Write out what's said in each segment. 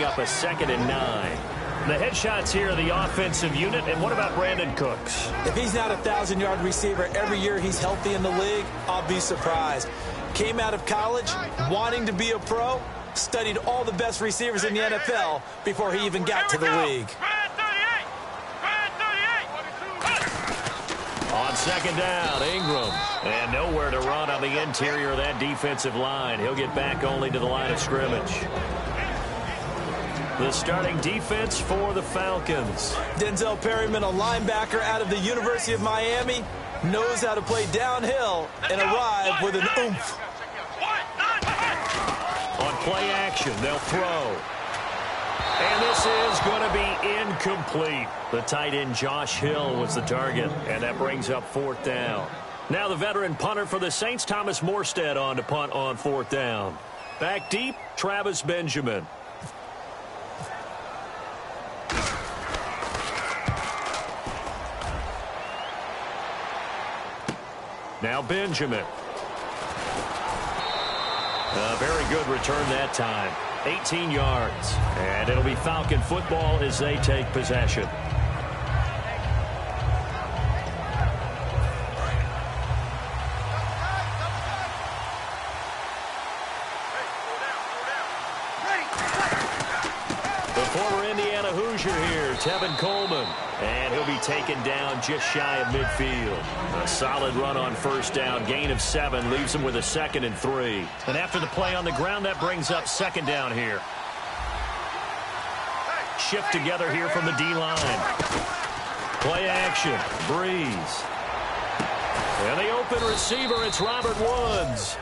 bring up a 2nd and 9. The headshots here are the offensive unit. And what about Brandon Cooks? If he's not a 1,000-yard receiver every year he's healthy in the league, I'll be surprised. Came out of college wanting to be a pro, studied all the best receivers in the NFL before he even got to the league. On 2nd down, Ingram. And nowhere to run on the interior of that defensive line. He'll get back only to the line of scrimmage. The starting defense for the Falcons. Denzel Perryman, a linebacker out of the University of Miami, knows how to play downhill and arrive with an oomph. On play action, they'll throw. And this is going to be incomplete. The tight end Josh Hill was the target, and that brings up 4th down. Now the veteran punter for the Saints, Thomas Morstead, on to punt on 4th down. Back deep, Travis Benjamin. Now Benjamin. A very good return that time. 18 yards. And it'll be Falcon football as they take possession. The former Indiana Hoosier here, Tevin Coleman. And he'll be taken down just shy of midfield. A solid run on 1st down. Gain of 7 leaves him with a 2nd and 3. And after the play on the ground, that brings up 2nd down here. Shift together here from the D-line. Play action. Breeze. And the open receiver, it's Robert Woods.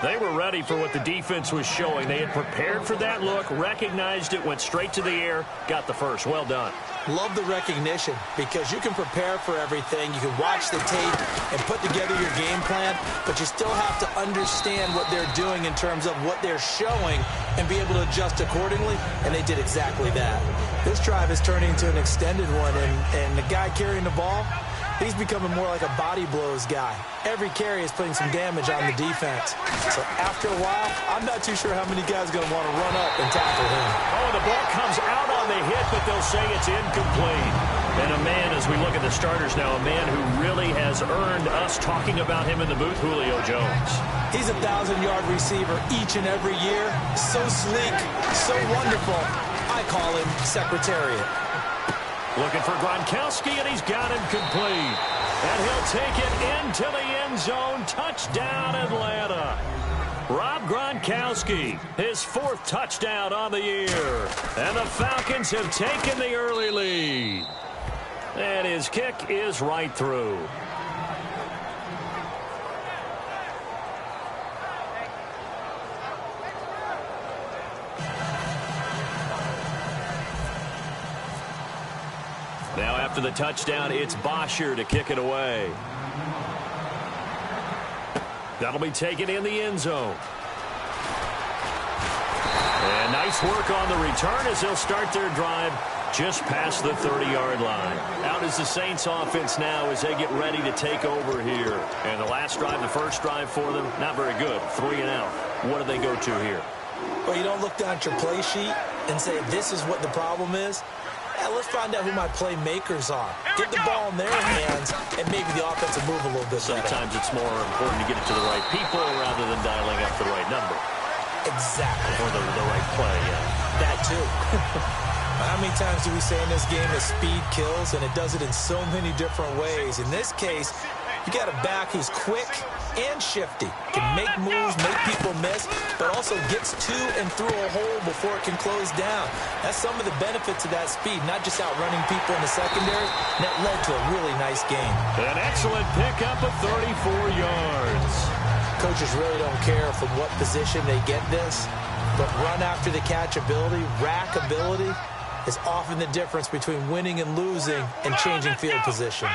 They were ready for what the defense was showing. They had prepared for that look, recognized it, went straight to the air, got the first. Well done. Love the recognition because you can prepare for everything. You can watch the tape and put together your game plan, but you still have to understand what they're doing in terms of what they're showing and be able to adjust accordingly, and they did exactly that. This drive is turning into an extended one, and the guy carrying the ball, he's becoming more like a body blows guy. Every carry is putting some damage on the defense. So after a while, I'm not too sure how many guys are going to want to run up and tackle him. Oh, the ball comes out on the hit, but they'll say it's incomplete. And a man, as we look at the starters now, a man who really has earned us talking about him in the booth, Julio Jones. He's a 1,000-yard receiver each and every year. So sleek, so wonderful. I call him Secretariat. Looking for Gronkowski, and he's got him complete. And he'll take it into the end zone. Touchdown, Atlanta. Rob Gronkowski, his 4th touchdown on the year. And the Falcons have taken the early lead. And his kick is right through. Now after the touchdown, it's Bosher to kick it away. That'll be taken in the end zone. And nice work on the return as they'll start their drive just past the 30-yard line. Out is the Saints offense now as they get ready to take over here. And the last drive, the first drive for them, not very good. 3 and out. What do they go to here? Well, you don't look down at your play sheet and say, this is what the problem is. Yeah, let's find out who my playmakers are. Get the ball in their hands, and maybe the offense will move a little bit better. Sometimes it's more important to get it to the right people rather than dialing up the right number. Exactly. Or the right play, yeah. That too. How many times do we say in this game that speed kills, and it does it in so many different ways? In this case, you got a back who's quick and shifty, can make moves, make people miss, but also gets to and through a hole before it can close down. That's some of the benefits of that speed, not just outrunning people in the secondary. And that led to a really nice game. An excellent pickup of 34 yards. Coaches really don't care from what position they get this, but run after the catch ability, rack ability, is often the difference between winning and losing and changing field position.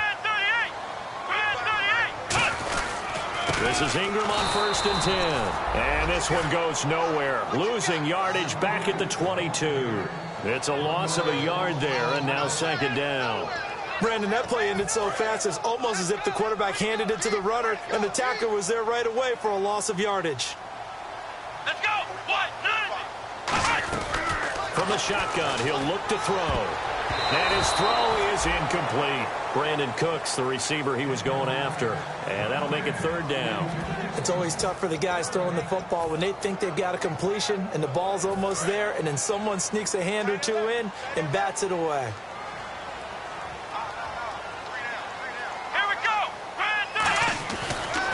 This is Ingram on 1st and 10. And this one goes nowhere. Losing yardage back at the 22. It's a loss of a yard there, and now 2nd down. Brandon, that play ended so fast, it's almost as if the quarterback handed it to the runner, and the tackler was there right away for a loss of yardage. Let's go. 1, 9. from the shotgun. He'll look to throw. And his throw is incomplete. Brandon Cooks, the receiver he was going after. And that'll make it third down. It's always tough for the guys throwing the football when they think they've got a completion and the ball's almost there, and then someone sneaks a hand or two in and bats it away.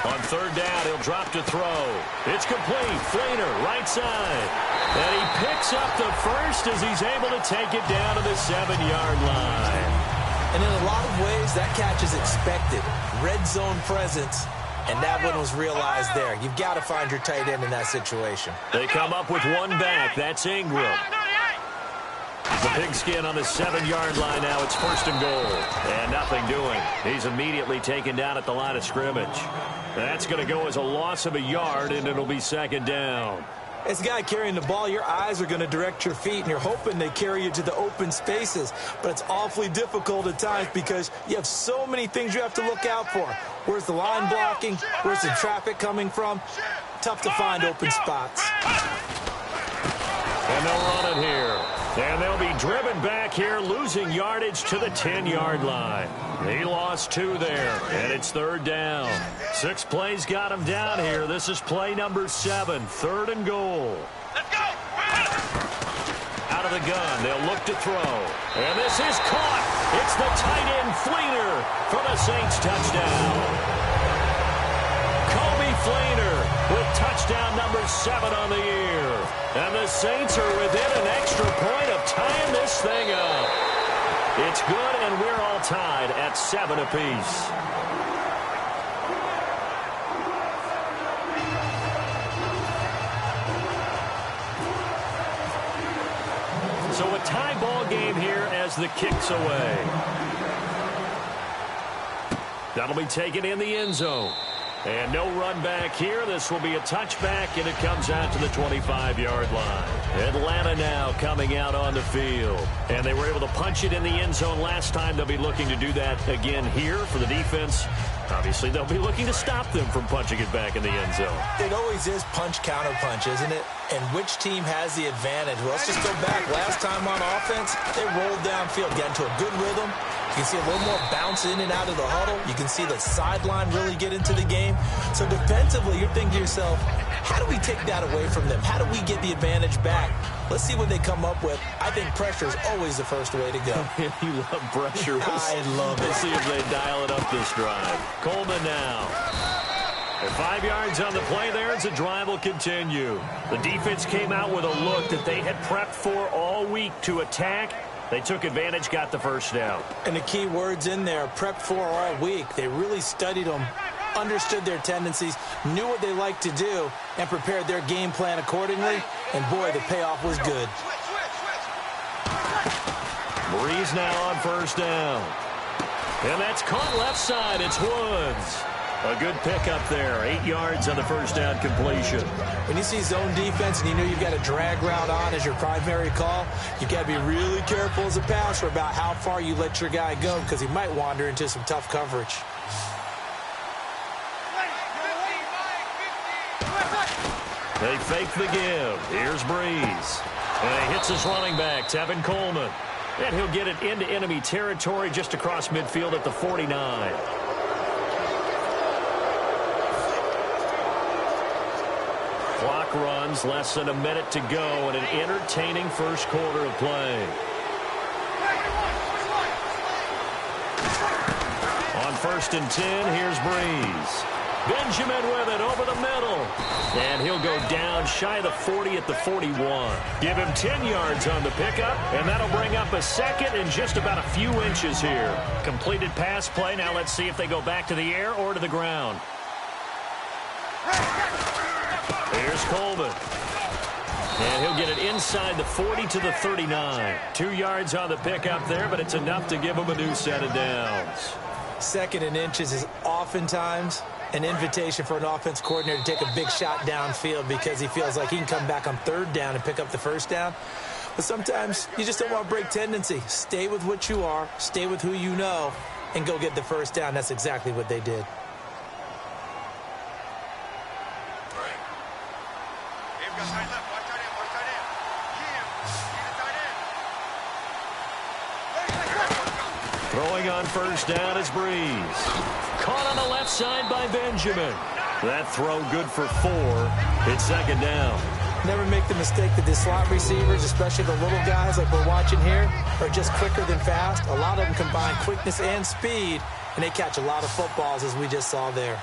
On third down, he'll drop to throw. It's complete. Fleener, right side. And he picks up the first as he's able to take it down to the 7-yard line. And in a lot of ways, that catch is expected. Red zone presence, and that one was realized there. You've got to find your tight end in that situation. They come up with one back. That's Ingram. The pigskin on the 7-yard line now. It's first and goal. And nothing doing. He's immediately taken down at the line of scrimmage. That's going to go as a loss of a yard, and it'll be second down. As a guy carrying the ball, your eyes are going to direct your feet, and you're hoping they carry you to the open spaces. But it's awfully difficult at times because you have so many things you have to look out for. Where's the line blocking? Where's the traffic coming from? Tough to find open spots. And they'll run it here. And they'll be driven back here, losing yardage to the 10-yard line. He lost 2 there, and it's third down. 6 plays got him down here. This is play number 7, third and goal. Let's go! Out of the gun, they'll look to throw. And this is caught. It's the tight end Fleener for the Saints touchdown. Fleener with touchdown number 7 on the year. And the Saints are within an extra point of tying this thing up. It's good, and we're all tied at 7 apiece. So a tie ball game here as the kick's away. That'll be taken in the end zone. And no run back here. This will be a touchback, and it comes out to the 25-yard line. Atlanta now coming out on the field. And they were able to punch it in the end zone last time. They'll be looking to do that again here for the defense. Obviously, they'll be looking to stop them from punching it back in the end zone. It always is punch-counter-punch, isn't it? And which team has the advantage? Well, let's just go back. Last time on offense, they rolled downfield, got into a good rhythm. You can see a little more bounce in and out of the huddle. You can see the sideline really get into the game. So defensively, you're thinking to yourself, how do we take that away from them? How do we get the advantage back? Let's see what they come up with. I think pressure is always the first way to go. You love pressure. I love it. We'll see if they dial it up this drive. Coleman now. And 5 yards on the play there as the drive will continue. The defense came out with a look that they had prepped for all week to attack. They took advantage, got the first down. And the key words in there, prepped for all week. They really studied them, understood their tendencies, knew what they liked to do, and prepared their game plan accordingly. And, boy, the payoff was good. Breeze now on first down. And that's caught left side. It's Woods. A good pickup there. 8 yards on the first down completion. When you see zone defense and you know you've got a drag route on as your primary call, you've got to be really careful as a passer about how far you let your guy go because he might wander into some tough coverage. They fake the give. Here's Breeze. And he hits his running back, Tevin Coleman. And he'll get it into enemy territory just across midfield at the 49. Clock runs, less than a minute to go, and an entertaining first quarter of play. On 1st and 10, here's Breeze. Benjamin with it over the middle. And he'll go down shy of the 40 at the 41. Give him 10 yards on the pickup, and that'll bring up a second and just about a few inches here. Completed pass play. Now let's see if they go back to the air or to the ground. Here's Coleman. And he'll get it inside the 40 to the 39. 2 yards on the pickup there, but it's enough to give him a new set of downs. 2nd and inches is oftentimes an invitation for an offense coordinator to take a big shot downfield because he feels like he can come back on 3rd down and pick up the 1st down. But sometimes you just don't want to break tendency. Stay with what you are, stay with who you know, and go get the 1st down. That's exactly what they did. Throwing on first down is Breeze. Caught on the left side by Benjamin. That throw good for 4. It's second down. Never make the mistake that the slot receivers, especially the little guys like we're watching here, are just quicker than fast. A lot of them combine quickness and speed, and they catch a lot of footballs, as we just saw there.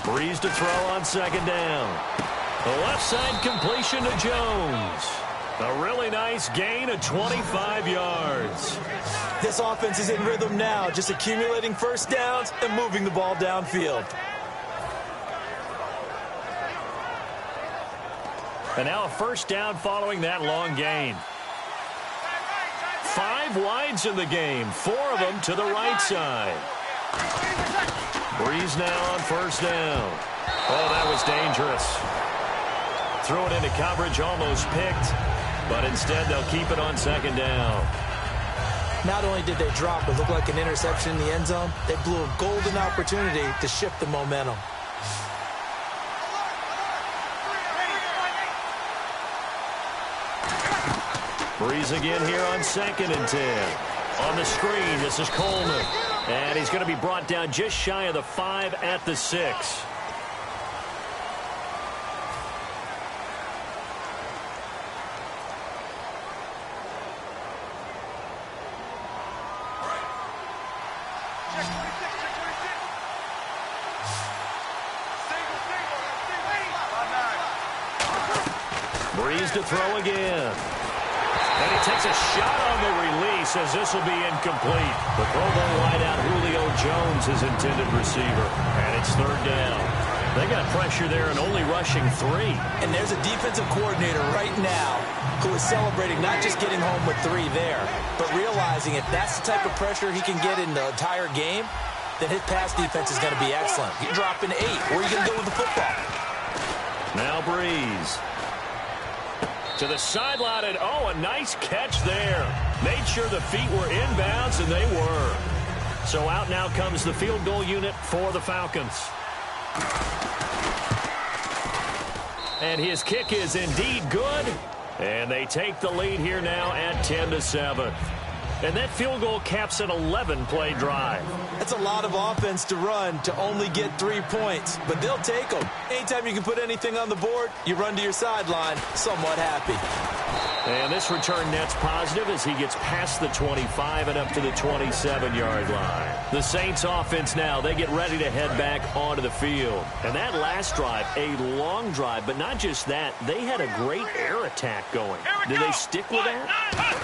Breeze to throw on second down. The left side completion to Jones. A really nice gain of 25 yards. This offense is in rhythm now, just accumulating first downs and moving the ball downfield. And now a first down following that long gain. 5 wides in the game, 4 of them to the right side. Breeze now on first down. Oh, that was dangerous. Threw it into coverage, almost picked, but instead they'll keep it on second down. Not only did they drop what looked like an interception in the end zone, they blew a golden opportunity to shift the momentum. Breeze again here on 2nd and 10. On the screen, this is Coleman. And he's going to be brought down just shy of the 5 at the 6. Breeze to throw again. And he takes a shot on the release as this will be incomplete. The Pro Bowl wideout Julio Jones is intended receiver. And it's third down. They got pressure there and only rushing 3. And there's a defensive coordinator right now who is celebrating not just getting home with 3 there, but realizing if that's the type of pressure he can get in the entire game, then his pass defense is going to be excellent. You're dropping 8. Where are you going to go with the football? Now Breeze. To the sideline, and oh, a nice catch there. Made sure the feet were inbounds, and they were. So out now comes the field goal unit for the Falcons. And his kick is indeed good. And they take the lead here now at 10-7. And that field goal caps an 11-play drive. That's a lot of offense to run to only get 3 points, but they'll take them. Anytime you can put anything on the board, you run to your sideline somewhat happy. And this return net's positive as he gets past the 25 and up to the 27-yard line. The Saints offense now, they get ready to head back onto the field. And that last drive, a long drive, but not just that, they had a great air attack going. Did they stick with that?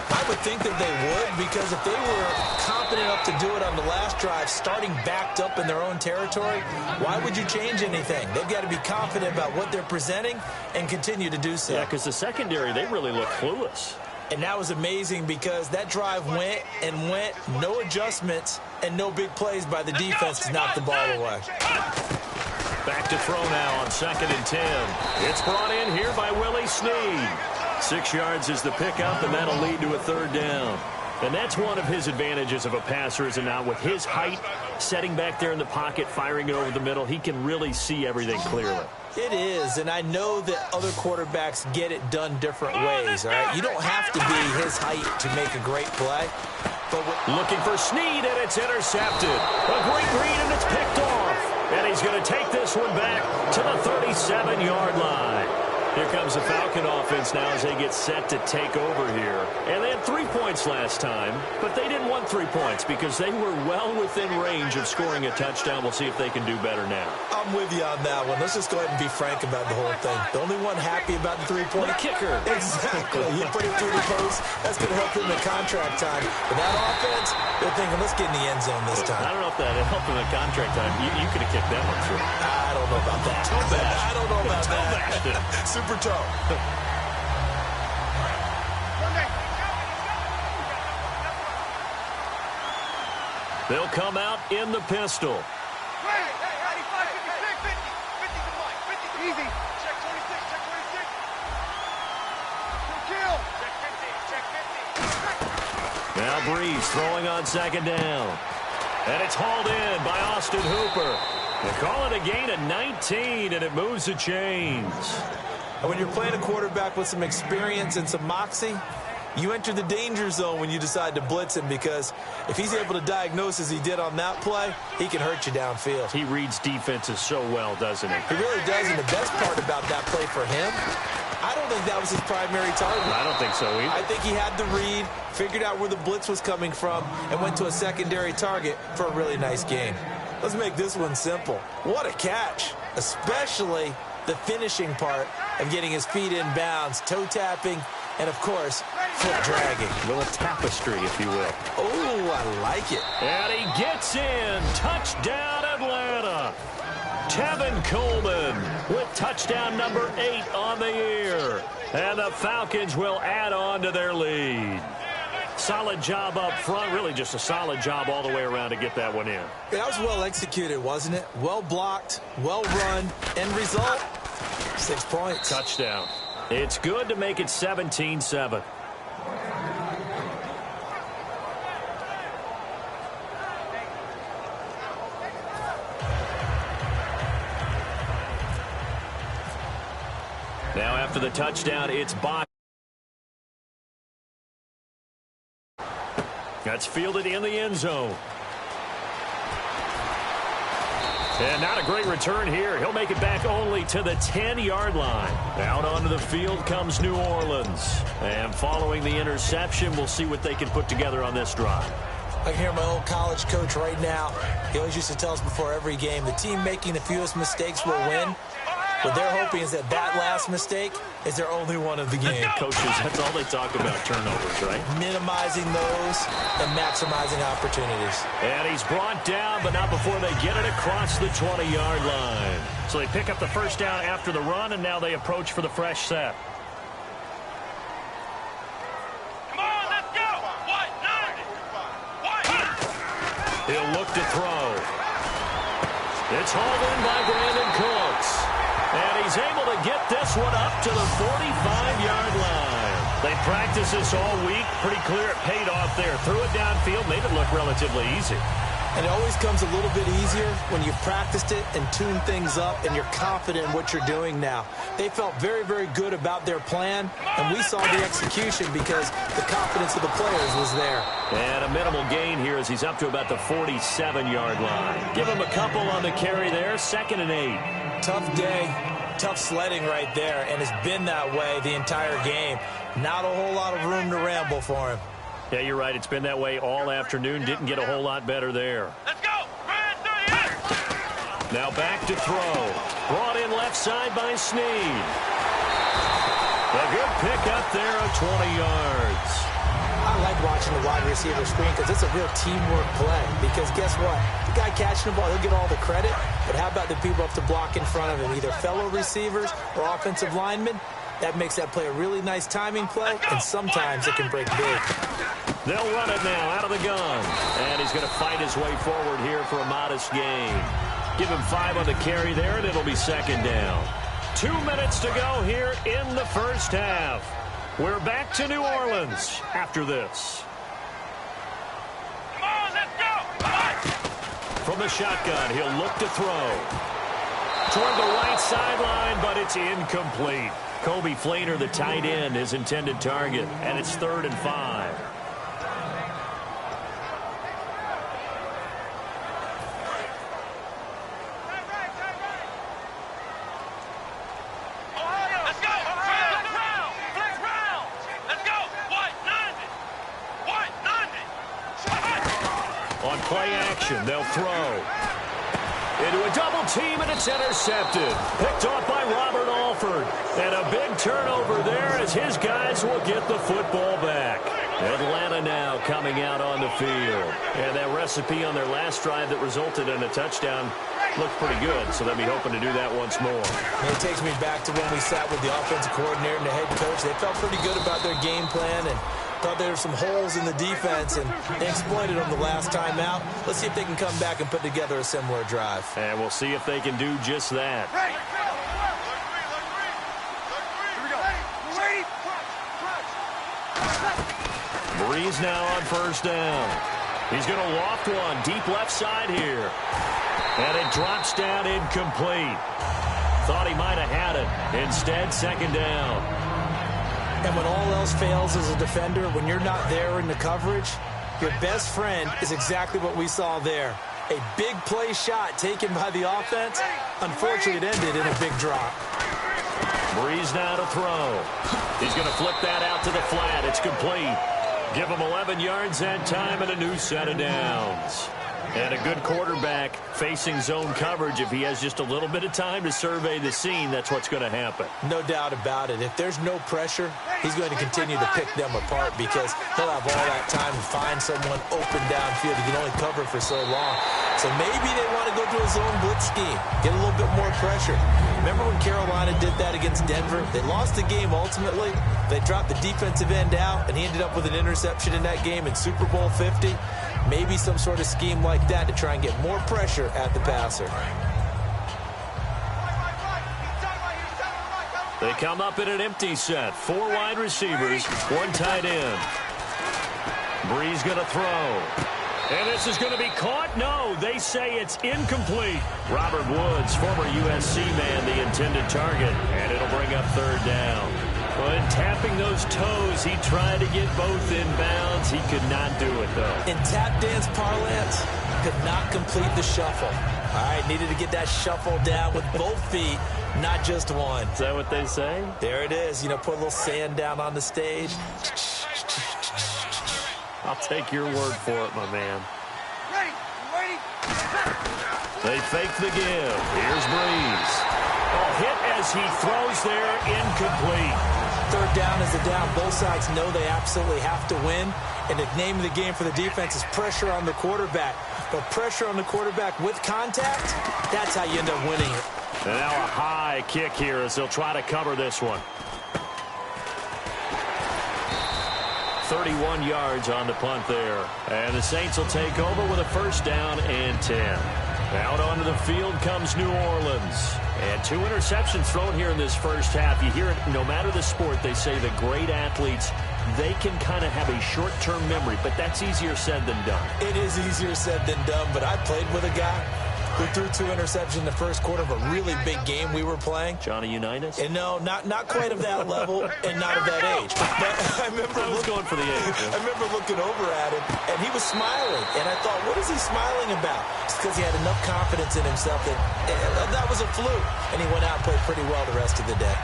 I would think that they would, because if they were confident enough to do it on the last drive, starting backed up in their own territory, why would you change anything? They've got to be confident about what they're presenting and continue to do so. Yeah, because the secondary, they really look clueless. And that was amazing because that drive went and went, no adjustments, and no big plays by the defense to knock the ball away. Back to throw now on 2nd and 10. It's brought in here by Willie Snead. 6 yards is the pickup, and that'll lead to a third down. And that's one of his advantages of a passer, is it not? With his height, setting back there in the pocket, firing it over the middle, he can really see everything clearly. It is, and I know that other quarterbacks get it done different ways, all right? You don't have to be his height to make a great play. But looking for Snead, and it's intercepted. A great read, and it's picked off. And he's going to take this one back to the 37-yard line. Here comes the Falcon offense now as they get set to take over here. And they had 3 points last time, but they didn't want 3 points because they were well within range of scoring a touchdown. We'll see if they can do better now. I'm with you on that one. Let's just go ahead and be frank about the whole thing. The only one happy about the 3-point kicker. Exactly. You put him through the post. That's going to help him in contract time. But that offense, they're thinking, let's get in the end zone this time. I don't know if that helped him in contract time. You could have kicked that one through. I don't know about that. I don't know about that. Super toe. They'll come out in the pistol. Easy. Check 26, check 26. Kill. Check 50, Now Breeze throwing on 2nd down. And it's hauled in by Austin Hooper. They call it a gain of 19, and it moves the chains. And when you're playing a quarterback with some experience and some moxie, You enter the danger zone when you decide to blitz him, because if he's able to diagnose as he did on that play, he can hurt you downfield. He reads defenses so well, doesn't he? He really does, and the best part about that play for him, I don't think that was his primary target. I don't think so either. I think he had the read, figured out where the blitz was coming from, and went to a secondary target for a really nice gain. Let's make this one simple. What a catch, especially the finishing part of getting his feet in bounds, toe tapping, and, of course, foot dragging. A little tapestry, if you will. Oh, I like it. And he gets in. Touchdown, Atlanta. Tevin Coleman with touchdown number 8 on the year. And the Falcons will add on to their lead. Solid job up front. Really just a solid job all the way around to get that one in. That was well executed, wasn't it? Well blocked, well run. End result, 6 points. Touchdown. It's good to make it 17-7. Now after the touchdown, it's Bach. That's fielded in the end zone. And not a great return here. He'll make it back only to the 10-yard line. Out onto the field comes New Orleans. And following the interception, we'll see what they can put together on this drive. I can hear my old college coach right now. He always used to tell us before every game, the team making the fewest mistakes will win. What they're hoping is that last mistake is their only one of the game. Coaches, that's all they talk about, turnovers, right? Minimizing those and maximizing opportunities. And he's brought down, but not before they get it across the 20-yard line. So they pick up the first down after the run, and now they approach for the fresh set. Come on, let's go. What? He'll look to throw. It's hauled in by Brandon Cooks. And he's able to get this one up to the 45-yard line. They practiced this all week. Pretty clear it paid off there. Threw it downfield, made it look relatively easy. And it always comes a little bit easier when you've practiced it and tuned things up and you're confident in what you're doing now. They felt very, very good about their plan, and we saw the execution because the confidence of the players was there. And a minimal gain here as he's up to about the 47-yard line. Give him a couple on the carry there, 2nd and 8. Tough day, tough sledding right there, and it's been that way the entire game. Not a whole lot of room to ramble for him. Yeah, you're right. It's been that way all afternoon. Didn't get a whole lot better there. Let's go. Now back to throw. Brought in left side by Snead. A good pick up there of 20 yards. I like watching the wide receiver screen because it's a real teamwork play. Because guess what? The guy catching the ball, he'll get all the credit. But how about the people up to block in front of him, either fellow receivers or offensive linemen? That makes that play a really nice timing play, and sometimes it can break big. They'll run it now out of the gun. And he's going to fight his way forward here for a modest gain. Give him 5 on the carry there, and it'll be 2nd down. 2 minutes to go here in the first half. We're back to New Orleans after this. Come on, let's go. From the shotgun, he'll look to throw. Toward the right sideline, but it's incomplete. Kobe Flainer, the tight end, his intended target, and it's 3rd and 5. Let's go. Flex round. Let's go. What? On play action, they'll throw. Into a double team, and it's intercepted. Picked off by Robert Alford. And a big turnover there as his guys will get the football back. Atlanta now coming out on the field. And that recipe on their last drive that resulted in a touchdown looked pretty good, so they'll be hoping to do that once more. And it takes me back to when we sat with the offensive coordinator and the head coach. They felt pretty good about their game plan and thought there were some holes in the defense, and they exploited them the last time out. Let's see if they can come back and put together a similar drive. And we'll see if they can do just that. Breeze now on first down. He's going to loft one deep left side here. And it drops down incomplete. Thought he might have had it. Instead, 2nd down. And when all else fails as a defender, when you're not there in the coverage, your best friend is exactly what we saw there. A big play shot taken by the offense. Unfortunately, it ended in a big drop. Breeze now to throw. He's going to flip that out to the flat. It's complete. Give him 11 yards that time and a new set of downs. And a good quarterback facing zone coverage. If he has just a little bit of time to survey the scene, that's what's going to happen. No doubt about it. If there's no pressure, he's going to continue to pick them apart because he'll have all that time to find someone open downfield. He can only cover for so long. So maybe they want to go to a zone blitz scheme, get a little bit more pressure. Remember when Carolina did that against Denver? They lost the game ultimately. They dropped the defensive end out, and he ended up with an interception in that game in Super Bowl 50. Maybe some sort of scheme like that to try and get more pressure at the passer. They come up in an empty set. 4 wide receivers, 1 tight end. Breeze going to throw. And this is going to be caught? No, they say it's incomplete. Robert Woods, former USC man, the intended target. And it'll bring up 3rd down. When tapping those toes, he tried to get both in bounds. He could not do it, though. In tap dance parlance, could not complete the shuffle. All right, needed to get that shuffle down with both feet, not just one. Is that what they say? There it is. You know, put a little sand down on the stage. I'll take your word for it, my man. Ready. They fake the give. Here's Breeze. Hit as he throws there, incomplete. 3rd down is the down. Both sides know they absolutely have to win. And the name of the game for the defense is pressure on the quarterback. But pressure on the quarterback with contact, that's how you end up winning it. And now a high kick here as they'll try to cover this one. 31 yards on the punt there. And the Saints will take over with a 1st down and 10. Out onto the field comes New Orleans. And 2 interceptions thrown here in this first half. You hear it, no matter the sport, they say the great athletes, they can kind of have a short-term memory, but that's easier said than done. It is easier said than done, but I played with a guy who threw 2 interceptions in the first quarter of a really big game we were playing. Johnny Unitas? And no, not quite of that level and not of that age. But I was going for the age. I remember looking over at him, and he was smiling. And I thought, what is he smiling about? It's because he had enough confidence in himself that was a fluke. And he went out and played pretty well the rest of the day.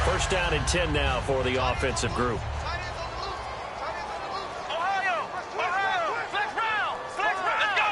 First down and 10 now for the offensive group. Ohio, flex round, let's go.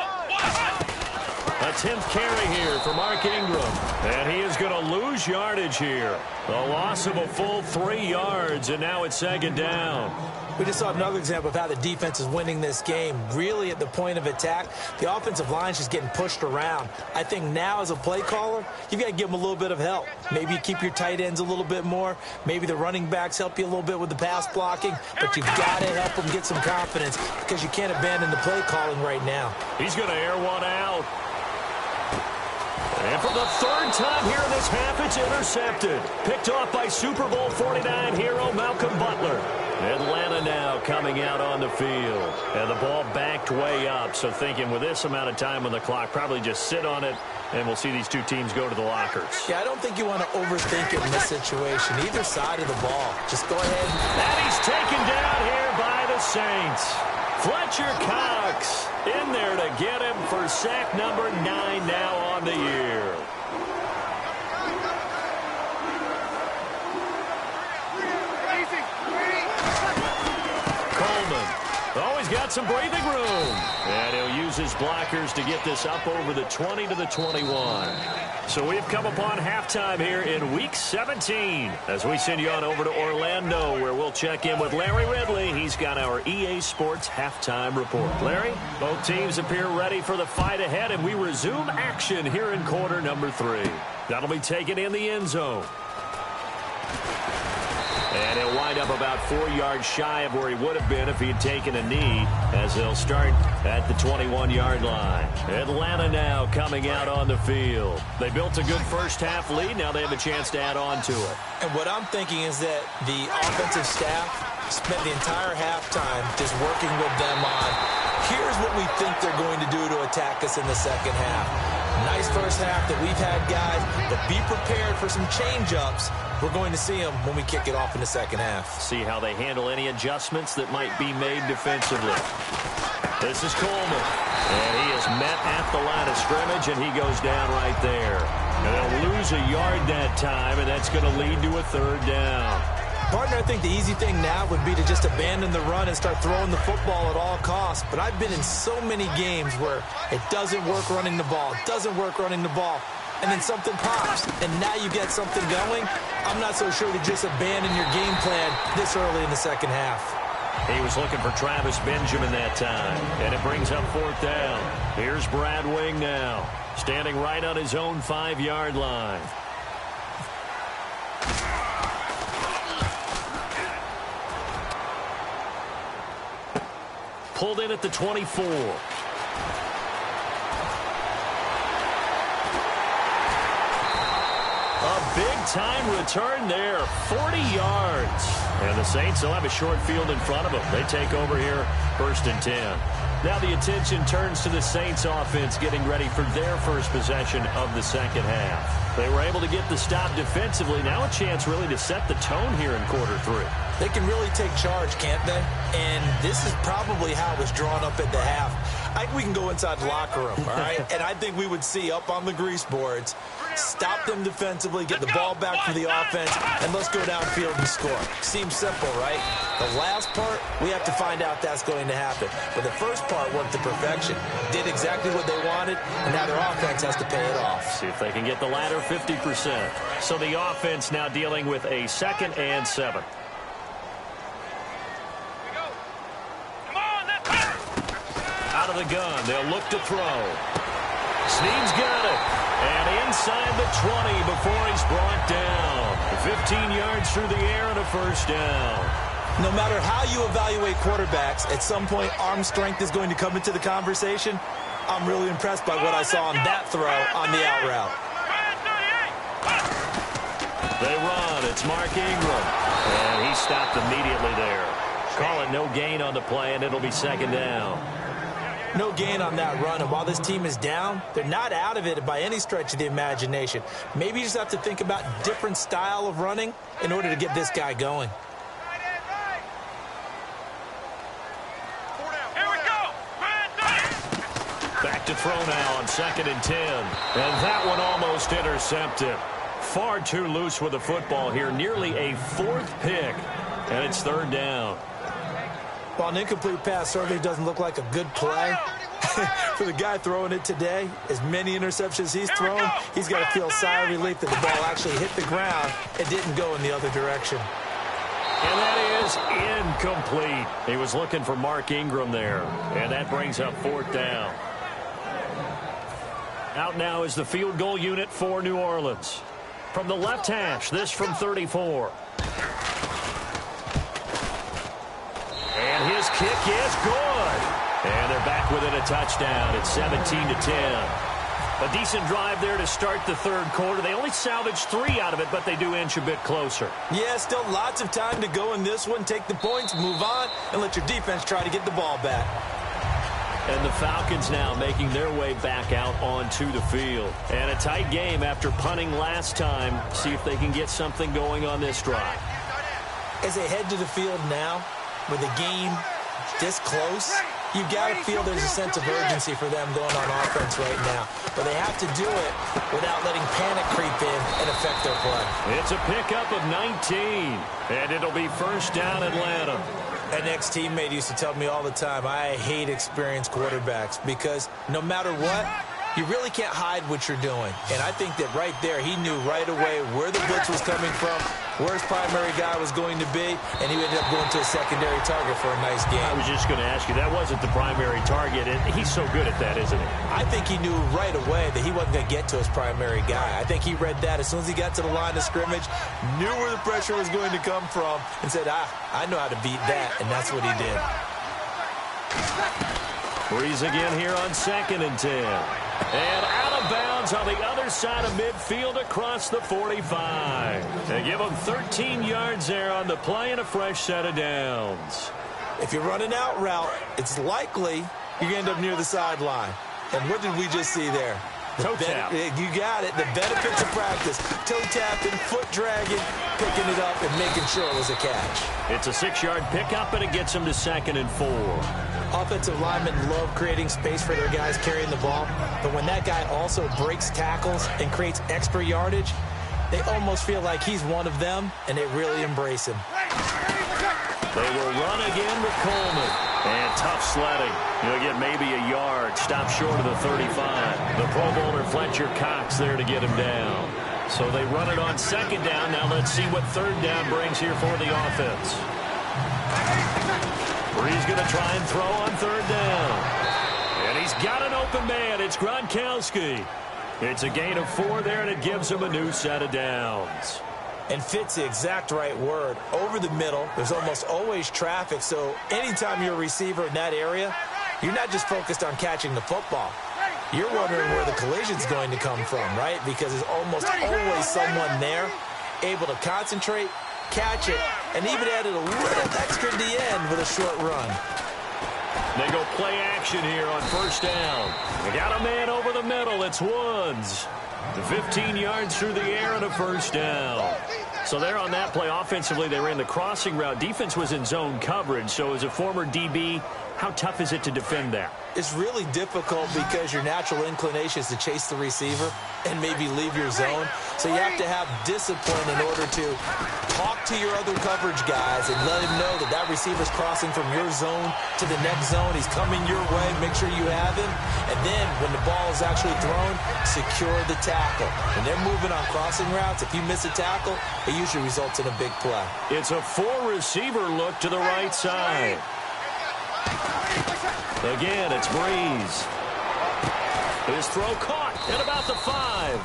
A 10th carry here for Mark Ingram. And he is going to lose yardage here. A loss of a full 3 yards, and now it's 2nd down. We just saw another example of how the defense is winning this game. Really at the point of attack, the offensive line is just getting pushed around. I think now as a play caller, you've got to give them a little bit of help. Maybe you keep your tight ends a little bit more. Maybe the running backs help you a little bit with the pass blocking. But you've got to help them get some confidence because you can't abandon the play calling right now. He's going to air one out. And for the 3rd time here in this half, it's intercepted. Picked off by Super Bowl 49 hero Malcolm Butler. Atlanta now coming out on the field. And the ball backed way up. So thinking with this amount of time on the clock, probably just sit on it, and we'll see these 2 teams go to the lockers. Yeah, I don't think you want to overthink it in this situation. Either side of the ball. Just go ahead. And he's taken down here by the Saints. Fletcher Cox in there to get him for sack number 9 now on the year. Coleman. Oh, he's got some breathing room. And he'll use his blockers to get this up over the 20 to the 21. So we've come upon halftime here in Week 17 as we send you on over to Orlando, where we'll check in with Larry Ridley. He's got our EA Sports halftime report. Larry, both teams appear ready for the fight ahead, and we resume action here in quarter number 3. That'll be taken in the end zone. And he'll wind up about 4 yards shy of where he would have been if he had taken a knee, as they'll start at the 21-yard line. Atlanta now coming out on the field. They built a good first half lead. Now they have a chance to add on to it. And what I'm thinking is that the offensive staff spent the entire halftime just working with them on, here's what we think they're going to do to attack us in the second half. Nice first half that we've had, guys, but be prepared for some change-ups. We're going to see them when we kick it off in the second half. See how they handle any adjustments that might be made defensively. This is Coleman, and he is met at the line of scrimmage, and he goes down right there. And they'll lose a yard that time, and that's going to lead to a third down. Partner, I think the easy thing now would be to just abandon the run and start throwing the football at all costs. But I've been in so many games where it doesn't work running the ball. It doesn't work running the ball. And then something pops, and now you get something going. I'm not so sure to just abandon your game plan this early in the second half. He was looking for Travis Benjamin that time, and it brings up fourth down. Here's Brad Wing now, standing right on his own 5-yard line. Pulled in at the 24. A big-time return there, 40 yards. And the Saints will have a short field in front of them. They take over here, 1st and 10. Now the attention turns to the Saints offense getting ready for their first possession of the second half. They were able to get the stop defensively. Now a chance really to set the tone here in quarter 3. They can really take charge, can't they? And this is probably how it was drawn up at the half. I think we can go inside the locker room, all right? And I think we would see up on the grease boards, stop them defensively, get the ball back for the offense, and let's go downfield and score. Seems simple, right? The last part, we have to find out that's going to happen. But the first part worked to perfection. Did exactly what they wanted, and now their offense has to pay it off. See if they can get the latter 50%. So the offense now dealing with a 2nd and 7. Out of the gun, they'll look to throw. Snead's got it. And inside the 20 before he's brought down. 15 yards through the air and a first down. No matter how you evaluate quarterbacks, at some point arm strength is going to come into the conversation. I'm really impressed by what I saw on that throw on the out route. They run. It's Mark Ingram. And he stopped immediately there. Call it no gain on the play, and it'll be 2nd down. No gain on that run, and while this team is down, they're not out of it by any stretch of the imagination. Maybe you just have to think about different style of running in order to get this guy going. Here we go. Back to throw now on 2nd and 10. And that one almost intercepted. Far too loose with the football here. Nearly a 4th pick. And it's 3rd down. While an incomplete pass certainly doesn't look like a good play, for the guy throwing it today, as many interceptions he's thrown, he's got to feel a sigh of relief that the ball actually hit the ground and didn't go in the other direction. And that is incomplete. He was looking for Mark Ingram there. And that brings up 4th down. Out now is the field goal unit for New Orleans. From the left hash, this from 34. And his kick is good. And they're back within a touchdown. It's 17-10. A decent drive there to start the 3rd quarter. They only salvaged 3 out of it, but they do inch a bit closer. Yeah, still lots of time to go in this one. Take the points, move on, and let your defense try to get the ball back. And the Falcons now making their way back out onto the field. And a tight game after punting last time. See if they can get something going on this drive. As they head to the field now, with the game this close, you got to feel there's a sense of urgency for them going on offense right now. But they have to do it without letting panic creep in and affect their play. It's a pickup of 19, and it'll be 1st down Atlanta. An ex-teammate used to tell me all the time, I hate experienced quarterbacks because no matter what, you really can't hide what you're doing. And I think that right there, he knew right away where the blitz was coming from, where his primary guy was going to be, and he ended up going to a secondary target for a nice game. I was just going to ask you, that wasn't the primary target, and he's so good at that, isn't he? I think he knew right away that he wasn't going to get to his primary guy. I think he read that as soon as he got to the line of scrimmage, knew where the pressure was going to come from, and said, I know how to beat that, and that's what he did. Breeze again here on 2nd and 10. And out of bounds on the other side of midfield across the 45. They give them 13 yards there on the play and a fresh set of downs. If you run an out route, it's likely you're going to end up near the sideline. And what did we just see there? Toe tap. You got it. The benefits of practice. Toe tapping, foot dragging, picking it up, and making sure it was a catch. It's a 6-yard pickup, and it gets them to 2nd and 4. Offensive linemen love creating space for their guys carrying the ball, but when that guy also breaks tackles and creates extra yardage, they almost feel like he's one of them, and they really embrace him. They will run again with Coleman. And tough sledding. He'll get maybe a yard. Stop short of the 35. The Pro Bowler Fletcher Cox there to get him down. So they run it on 2nd down. Now let's see what 3rd down brings here for the offense. Brees going to try and throw on 3rd down. And he's got an open man. It's Gronkowski. It's a gain of 4 there, and it gives him a new set of downs. And fits the exact right word. Over the middle, there's almost always traffic, so anytime you're a receiver in that area, you're not just focused on catching the football. You're wondering where the collision's going to come from, right? Because there's almost always someone there able to concentrate, catch it, and even added a little extra at the end with a short run. They go play action here on 1st down. They got a man over the middle. It's Woods. 15 yards through the air and a 1st down. So there on that play, offensively, they ran the crossing route. Defense was in zone coverage. So as a former DB, how tough is it to defend that? It's really difficult because your natural inclination is to chase the receiver and maybe leave your zone. So you have to have discipline in order to talk to your other coverage guys and let him know that that receiver's crossing from your zone to the next zone. He's coming your way. Make sure you have him. And then when the ball is actually thrown, secure the tackle. When they're moving on crossing routes, if you miss a tackle, it usually results in a big play. It's a 4-receiver look to the right side. Again, it's Brees. His throw caught at about the 5.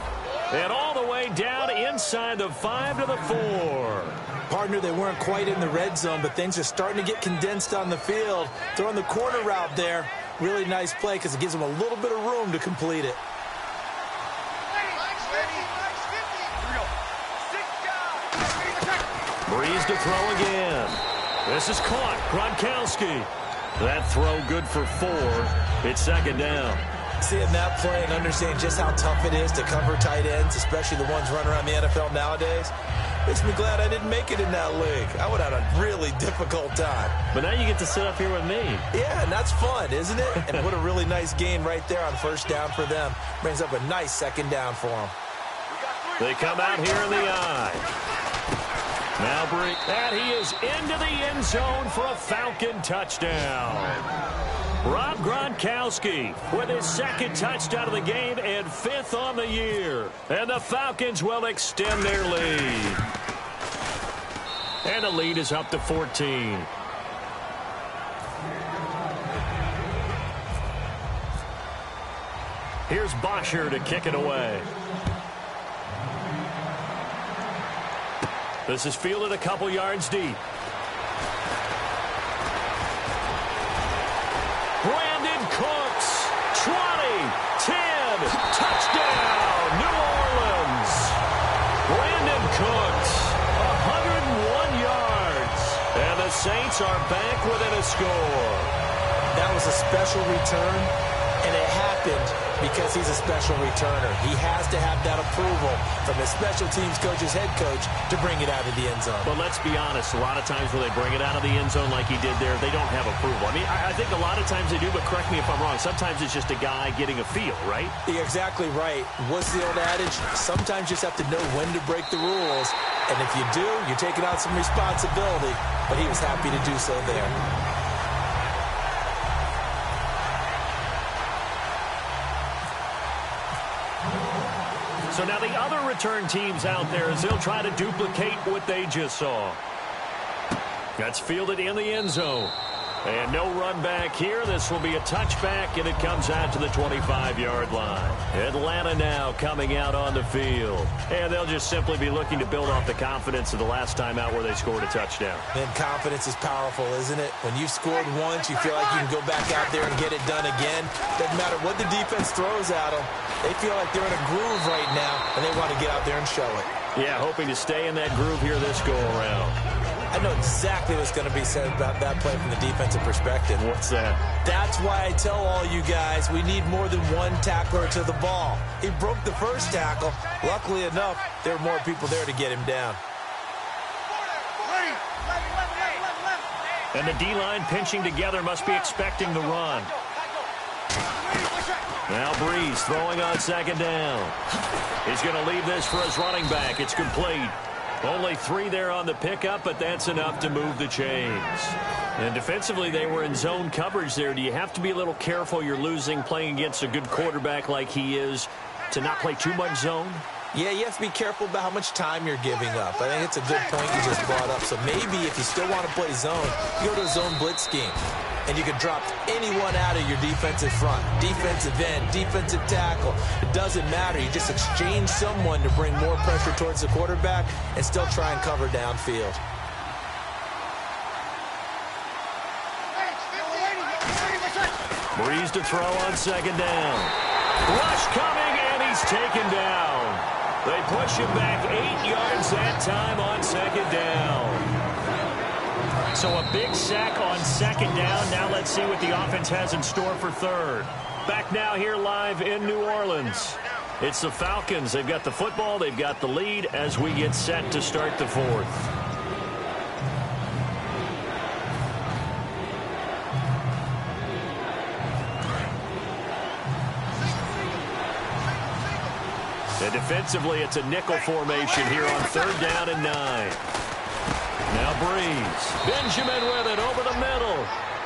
And all the way down inside the 5 to the 4. Partner, they weren't quite in the red zone, but things are starting to get condensed on the field. Throwing the corner route there. Really nice play because it gives them a little bit of room to complete it. Brees to throw again. This is caught. Gronkowski. That throw good for 4. It's 2nd down. Seeing that play and understanding just how tough it is to cover tight ends, especially the ones running around the NFL nowadays, makes me glad I didn't make it in that league. I would have had a really difficult time. But now you get to sit up here with me. Yeah, and that's fun, isn't it? And what a really nice gain right there on 1st down for them. Brings up a nice 2nd down for them. They come out here in the eye. Now bring that he is into the end zone for a Falcon touchdown. Rob Gronkowski with his 2nd touchdown of the game and 5th on the year. And the Falcons will extend their lead. And the lead is up to 14. Here's Bosher to kick it away. This is fielded a couple yards deep. Brandon Cooks, 20, 10, touchdown, New Orleans. Brandon Cooks, 101 yards. And the Saints are back within a score. That was a special return, and it happened because he's a special returner. He has to have that approval from his special teams coach's head coach to bring it out of the end zone. But let's be honest, a lot of times when they bring it out of the end zone like he did there, they don't have approval. I mean, I think a lot of times they do, but correct me if I'm wrong. Sometimes it's just a guy getting a feel, right? You're exactly right. What's the old adage? Sometimes you just have to know when to break the rules. And if you do, you're taking on some responsibility. But he was happy to do so there. So now the other return teams out there as they'll try to duplicate what they just saw. That's fielded in the end zone. And no run back here. This will be a touchback, and it comes out to the 25-yard line. Atlanta now coming out on the field. And they'll just simply be looking to build off the confidence of the last time out where they scored a touchdown. And confidence is powerful, isn't it? When you've scored once, you feel like you can go back out there and get it done again. Doesn't matter what the defense throws at them. They feel like they're in a groove right now, and they want to get out there and show it. Yeah, hoping to stay in that groove here this go-around. I know exactly what's going to be said about that play from the defensive perspective. What's that? That's why I tell all you guys we need more than one tackler to the ball. He broke the first tackle. Luckily enough, there were more people there to get him down. And the D-line pinching together must be expecting the run. Now Breeze throwing on second down. He's going to leave this for his running back. It's complete. Only 3 there on the pickup, but that's enough to move the chains. And defensively, they were in zone coverage there. Do you have to be a little careful you're losing playing against a good quarterback like he is to not play too much zone? Yeah, you have to be careful about how much time you're giving up. I think it's a good point you just brought up. So maybe if you still want to play zone, you go to a zone blitz scheme. And you can drop anyone out of your defensive front, defensive end, defensive tackle. It doesn't matter. You just exchange someone to bring more pressure towards the quarterback and still try and cover downfield. Breeze to throw on second down. Rush coming, and he's taken down. They push him back 8 yards that time on second down. So a big sack on second down. Now let's see what the offense has in store for third. Back now here live in New Orleans. It's the Falcons. They've got the football. They've got the lead as we get set to start the fourth. And defensively, it's a nickel formation here on third down and 9. Now Breeze. Benjamin with it over the middle.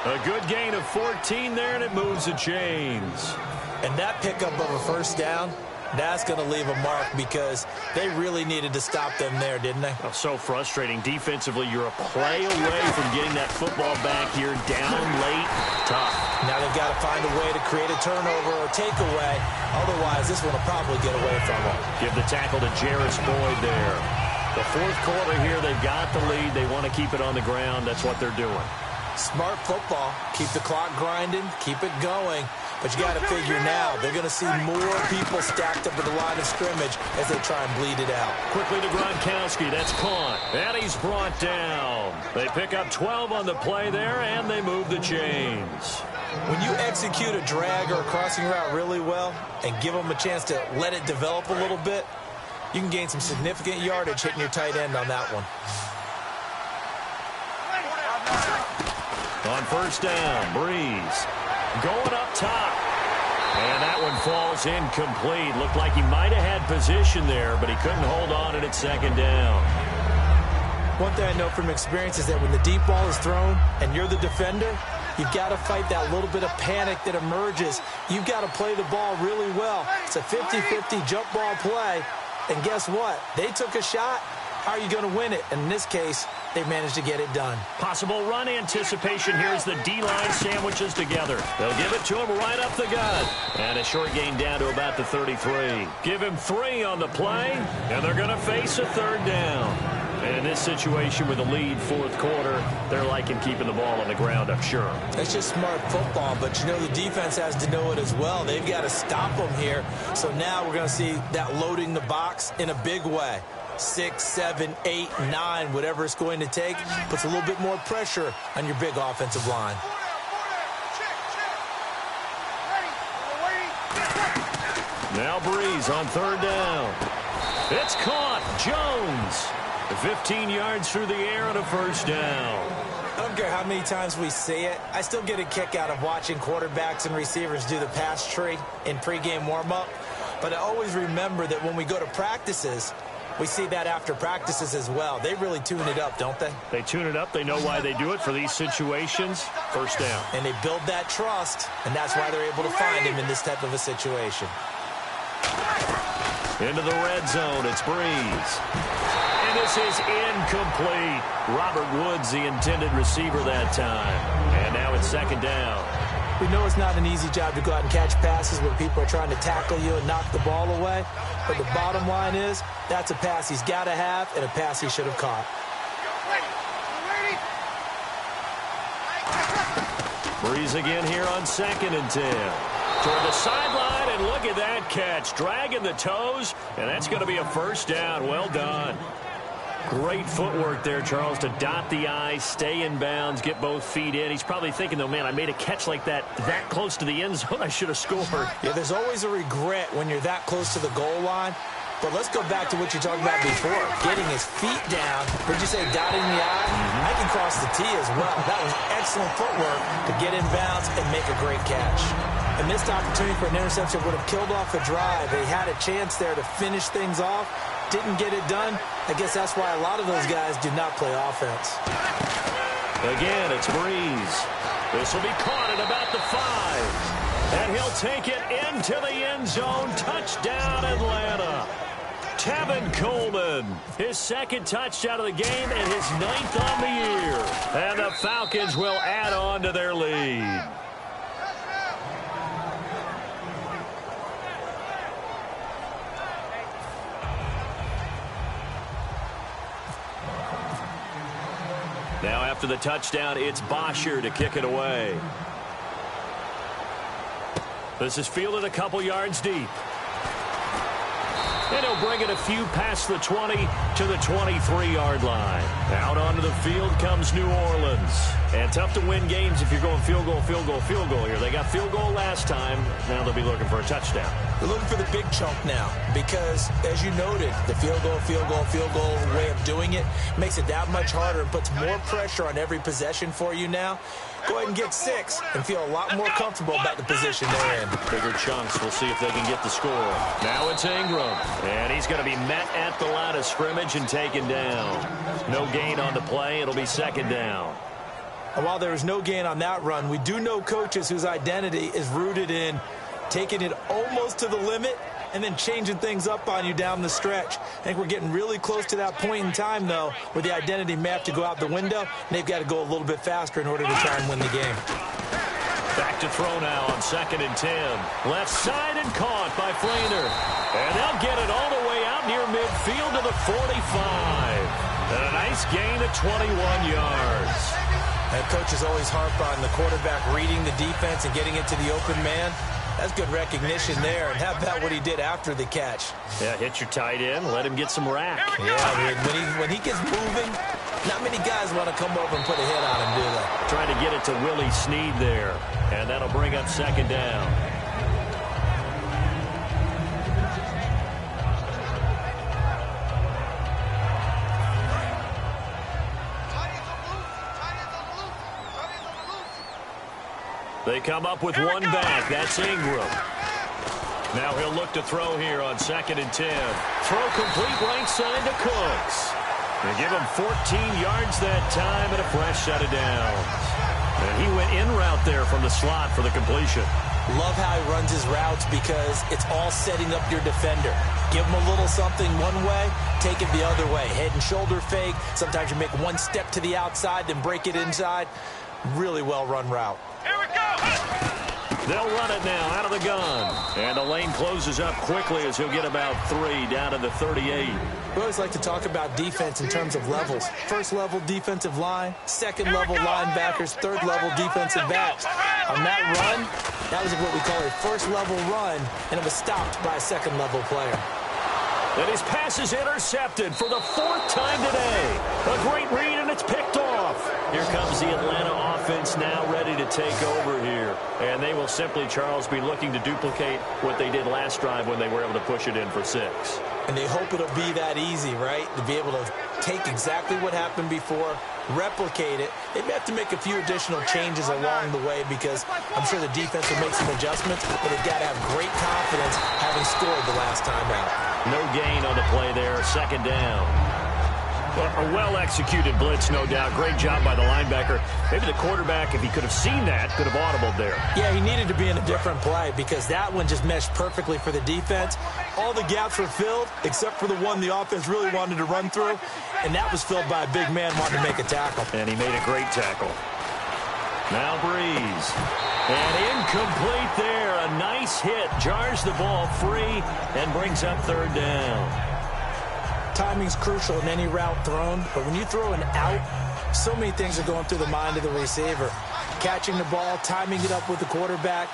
A good gain of 14 there, and it moves the chains. And that pickup of a first down, that's going to leave a mark because they really needed to stop them there, didn't they? Oh, so frustrating. Defensively, you're a play away from getting that football back here down late. Tough. Now they've got to find a way to create a turnover or takeaway. Otherwise, this one will probably get away from them. Give the tackle to Jarris Boyd there. The fourth quarter here, they've got the lead. They want to keep it on the ground. That's what they're doing. Smart football. Keep the clock grinding. Keep it going. But you got to figure now, they're going to see more people stacked up at the line of scrimmage as they try and bleed it out. Quickly to Gronkowski. That's caught. And he's brought down. They pick up 12 on the play there, and they move the chains. When you execute a drag or a crossing route really well and give them a chance to let it develop a little bit, you can gain some significant yardage hitting your tight end on that one. On first down, Breeze going up top. And that one falls incomplete. Looked like he might have had position there, but he couldn't hold on at second down. One thing I know from experience is that when the deep ball is thrown and you're the defender, you've got to fight that little bit of panic that emerges. You've got to play the ball really well. It's a 50-50 jump ball play. And guess what? They took a shot. How are you going to win it? And in this case, they managed to get it done. Possible run anticipation here as the D-line sandwiches together. They'll give it to him right up the gut. And a short gain down to about the 33. Give him 3 on the play, and they're going to face a third down. And in this situation with the lead fourth quarter, they're liking keeping the ball on the ground, I'm sure. That's just smart football, but you know the defense has to know it as well. They've got to stop them here. So now we're going to see that loading the box in a big way. 6, 7, 8, 9, whatever it's going to take, puts a little bit more pressure on your big offensive line. Now Breeze on third down. It's caught. Jones. 15 yards through the air and a first down. I don't care how many times we see it. I still get a kick out of watching quarterbacks and receivers do the pass tree in pregame warm-up. But I always remember that when we go to practices, we see that after practices as well. They really tune it up, don't they? They tune it up. They know why they do it for these situations. First down. And they build that trust, and that's why they're able to find him in this type of a situation. Into the red zone. It's Breeze. And this is incomplete. Robert Woods, the intended receiver that time. And now it's second down. We know it's not an easy job to go out and catch passes when people are trying to tackle you and knock the ball away. But the bottom line is, that's a pass he's got to have and a pass he should have caught. Breeze again here on 2nd and 10. Toward the sideline, and look at that catch. Dragging the toes, and that's going to be a first down. Well done. Great footwork there, Charles, to dot the I, stay in bounds, get both feet in. He's probably thinking, though, man, I made a catch like that close to the end zone. I should have scored. Yeah, there's always a regret when you're that close to the goal line. But let's go back to what you talked about before. Getting his feet down. Would you say dotting the I? I can cross the T as well. That was excellent footwork to get in bounds and make a great catch. A missed opportunity for an interception would have killed off a drive. They had a chance there to finish things off. Didn't get it done. I guess that's why a lot of those guys do not play offense. Again, it's Breeze. This will be caught at about the 5. And he'll take it into the end zone. Touchdown, Atlanta. Tevin Coleman, his second touchdown of the game and his 9th on the year. And the Falcons will add on to their lead. Now after the touchdown, it's Bosher to kick it away. This is fielded a couple yards deep. And he'll bring it a few past the 20 to the 23-yard line. Out onto the field comes New Orleans. And tough to win games if you're going field goal, field goal, field goal here. They got field goal last time. Now they'll be looking for a touchdown. They're looking for the big chunk now because, as you noted, the field goal way of doing it makes it that much harder and puts more pressure on every possession for you now. Go ahead and get 6 and feel a lot more comfortable about the position they're in. Bigger chunks. We'll see if they can get the score. Now it's Ingram. And he's going to be met at the line of scrimmage and taken down. No gain on the play. It'll be second down. And while there is no gain on that run, we do know coaches whose identity is rooted in taking it almost to the limit and then changing things up on you down the stretch. I think we're getting really close to that point in time, though, where the identity may have to go out the window, and they've got to go a little bit faster in order to try and win the game. Back to throw now on 2nd and 10. Left side and caught by Flainer. And they'll get it all the way out near midfield to the 45. And a nice gain of 21 yards. And coaches always harp on the quarterback reading the defense and getting it to the open man. That's good recognition there. And how about what he did after the catch? Yeah, hit your tight end, let him get some rack. Yeah, when he gets moving, not many guys want to come over and put a hit on him, do they? Trying to get it to Willie Snead there. And that'll bring up second down. They come up with one back. That's Ingram. Now he'll look to throw here on 2nd and 10. Throw complete right side to Cooks. They give him 14 yards that time and a fresh set of downs. And he went in route there from the slot for the completion. Love how he runs his routes because it's all setting up your defender. Give him a little something one way, take it the other way. Head and shoulder fake. Sometimes you make one step to the outside, then break it inside. Really well-run route. Here we go! They'll run it now out of the gun. And the lane closes up quickly as he'll get about 3 down to the 38. We always like to talk about defense in terms of levels. First level defensive line, second level linebackers, third level defensive backs. On that run, that was what we call a first level run, and it was stopped by a second level player. And his pass is intercepted for the 4th time today. A great read, and it's picked off. Here comes the Atlanta offense now ready to take over here. And they will simply, Charles, be looking to duplicate what they did last drive when they were able to push it in for 6. And they hope it'll be that easy, right? To be able to take exactly what happened before, replicate it. They may have to make a few additional changes along the way because I'm sure the defense will make some adjustments, but they've got to have great confidence having scored the last time out. No gain on the play there, second down. Well, a well-executed blitz, no doubt. Great job by the linebacker. Maybe the quarterback, if he could have seen that, could have audibled there. Yeah, he needed to be in a different play because that one just meshed perfectly for the defense. All the gaps were filled except for the one the offense really wanted to run through, and that was filled by a big man wanting to make a tackle. And he made a great tackle. Now Breeze. And incomplete there. A nice hit. Jars the ball free and brings up 3rd down. Timing's crucial in any route thrown, but when you throw an out, so many things are going through the mind of the receiver. Catching the ball, timing it up with the quarterback.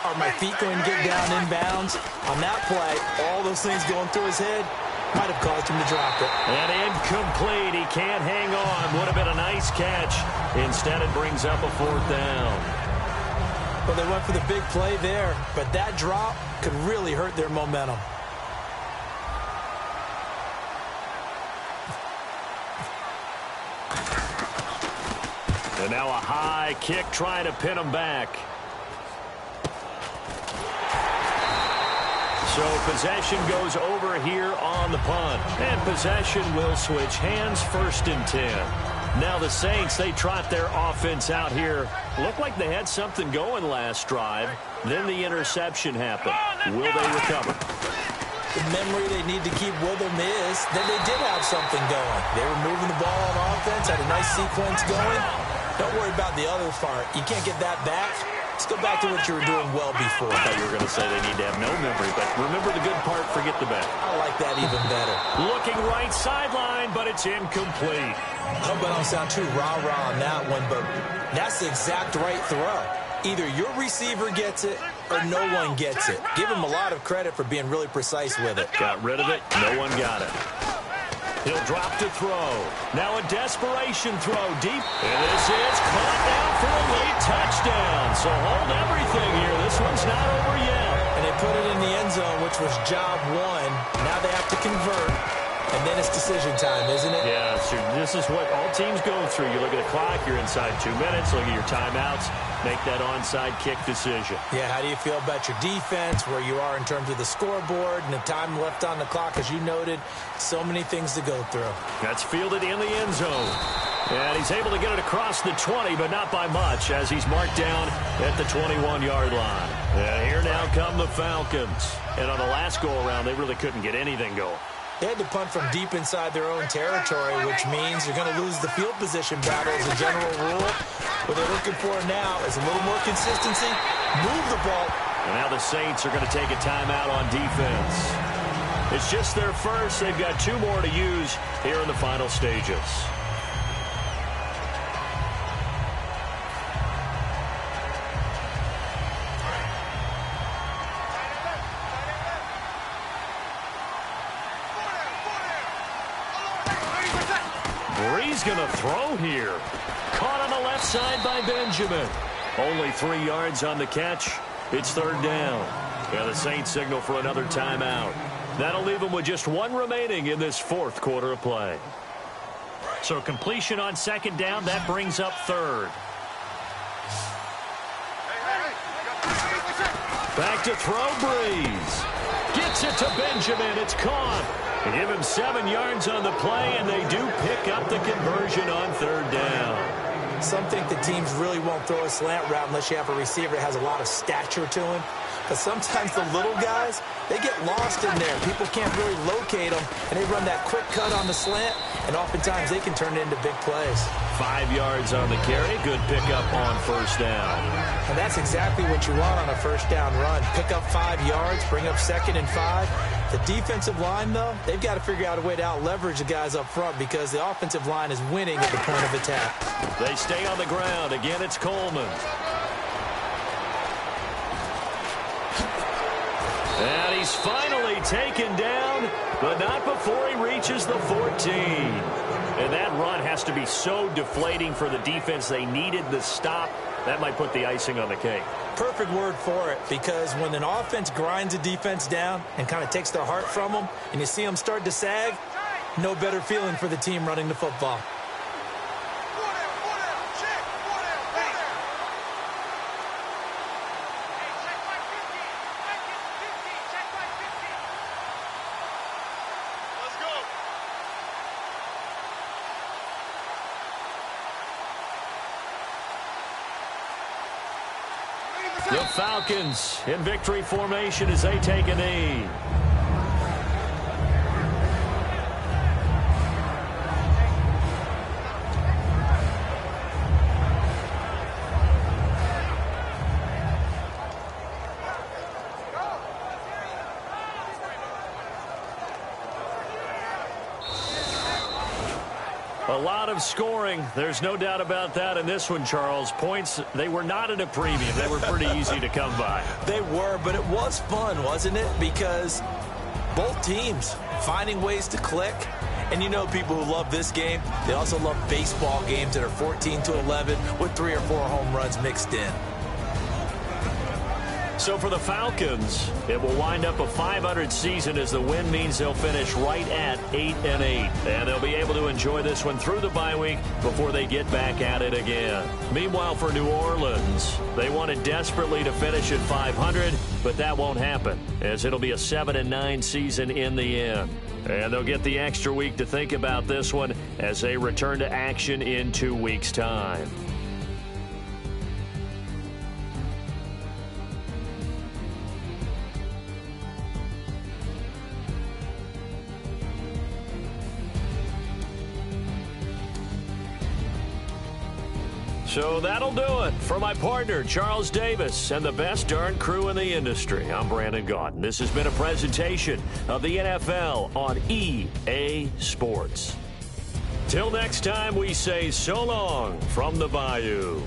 Are my feet going to get down in bounds? On that play, all those things going through his head, Might have caused him to drop it. And incomplete. He can't hang on. Would have been a nice catch. Instead, it brings up a 4th down. Well, they went for the big play there, but that drop could really hurt their momentum. And now a high kick trying to pin him back. So possession goes over here on the punt. And possession will switch hands, 1st and 10. Now the Saints, they trot their offense out here. Looked like they had something going last drive. Then the interception happened. Will they recover? The memory they need to keep with them is that they did have something going. They were moving the ball on offense, had a nice sequence going. Don't worry about the other part. You can't get that back. Let's go back to what you were doing well before. I thought you were going to say they need to have no memory, but remember the good part, forget the bad. I like that even better. Looking right sideline, but it's incomplete. I hope I don't sound too rah-rah on that one, but that's the exact right throw. Either your receiver gets it or no one gets it. Give him a lot of credit for being really precise with it. Got rid of it. No one got it. He'll drop to throw. Now a desperation throw deep. And this is caught down for a late touchdown. So hold everything here. This one's not over yet. And they put it in the end zone, which was job 1. Now they have to convert. And then it's decision time, isn't it? Yeah, so this is what all teams go through. You look at the clock, you're inside 2 minutes, look at your timeouts, make that onside kick decision. Yeah, how do you feel about your defense, where you are in terms of the scoreboard and the time left on the clock, as you noted? So many things to go through. That's fielded in the end zone. And he's able to get it across the 20, but not by much, as he's marked down at the 21-yard line. And here now come the Falcons. And on the last go-around, they really couldn't get anything going. They had to punt from deep inside their own territory, which means you're going to lose the field position battle as a general rule. What they're looking for now is a little more consistency, move the ball. And now the Saints are going to take a timeout on defense. It's just their first. They've got 2 more to use here in the final stages. He's going to throw here. Caught on the left side by Benjamin. Only 3 yards on the catch. It's 3rd down. And the Saints signal for another timeout. That'll leave them with just 1 remaining in this 4th quarter of play. So completion on 2nd down, that brings up 3rd. Back to throw, Breeze. Gets it to Benjamin. It's caught. They give him 7 yards on the play, and they do pick up the conversion on 3rd down. Some think the teams really won't throw a slant route unless you have a receiver that has a lot of stature to him. But sometimes the little guys, they get lost in there. People can't really locate them, and they run that quick cut on the slant, and oftentimes they can turn it into big plays. 5 yards on the carry. Good pickup on 1st down. And that's exactly what you want on a 1st down run. Pick up 5 yards, bring up 2nd and 5. The defensive line, though, they've got to figure out a way to out-leverage the guys up front because the offensive line is winning at the point of attack. They stay on the ground. Again, it's Coleman. And he's finally taken down, but not before he reaches the 14. And that run has to be so deflating for the defense. They needed the stop. That might put the icing on the cake. Perfect word for it, because when an offense grinds a defense down and kind of takes their heart from them, and you see them start to sag, no better feeling for the team running the football. The Falcons in victory formation as they take a knee. A lot of scoring. There's no doubt about that in this one, Charles. Points, they were not at a premium. They were pretty easy to come by. They were, but it was fun, wasn't it? Because Both teams finding ways to click. And you know people who love this game, they also love baseball games that are 14-11 with 3 or 4 home runs mixed in. So for the Falcons, it will wind up a .500 season as the win means they'll finish right at 8-8. And they'll be able to enjoy this one through the bye week before they get back at it again. Meanwhile, for New Orleans, they wanted desperately to finish at .500, but that won't happen as it'll be a 7-9 season in the end. And they'll get the extra week to think about this one as they return to action in 2 weeks' time. So that'll do it for my partner, Charles Davis, and the best darn crew in the industry. I'm Brandon Gaudin. This has been a presentation of the NFL on EA Sports. Till next time, we say so long from the Bayou.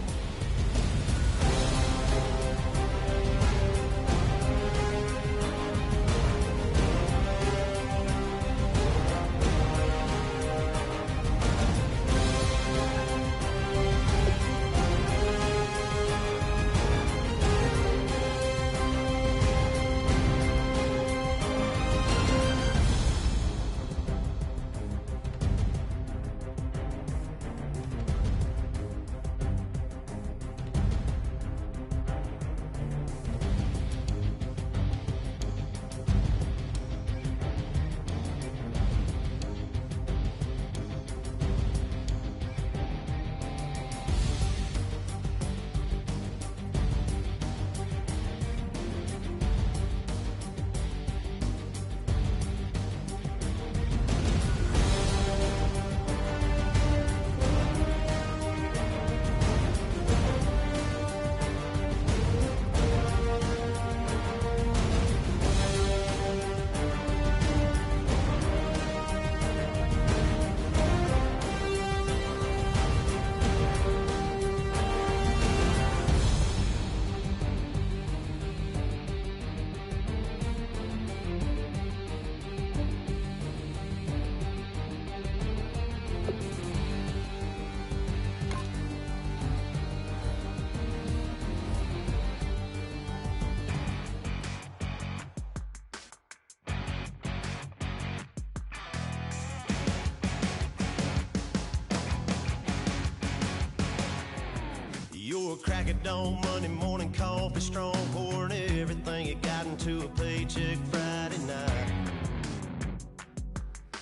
Your crack at dawn, Monday morning coffee, strong pouring everything you got into a paycheck Friday night.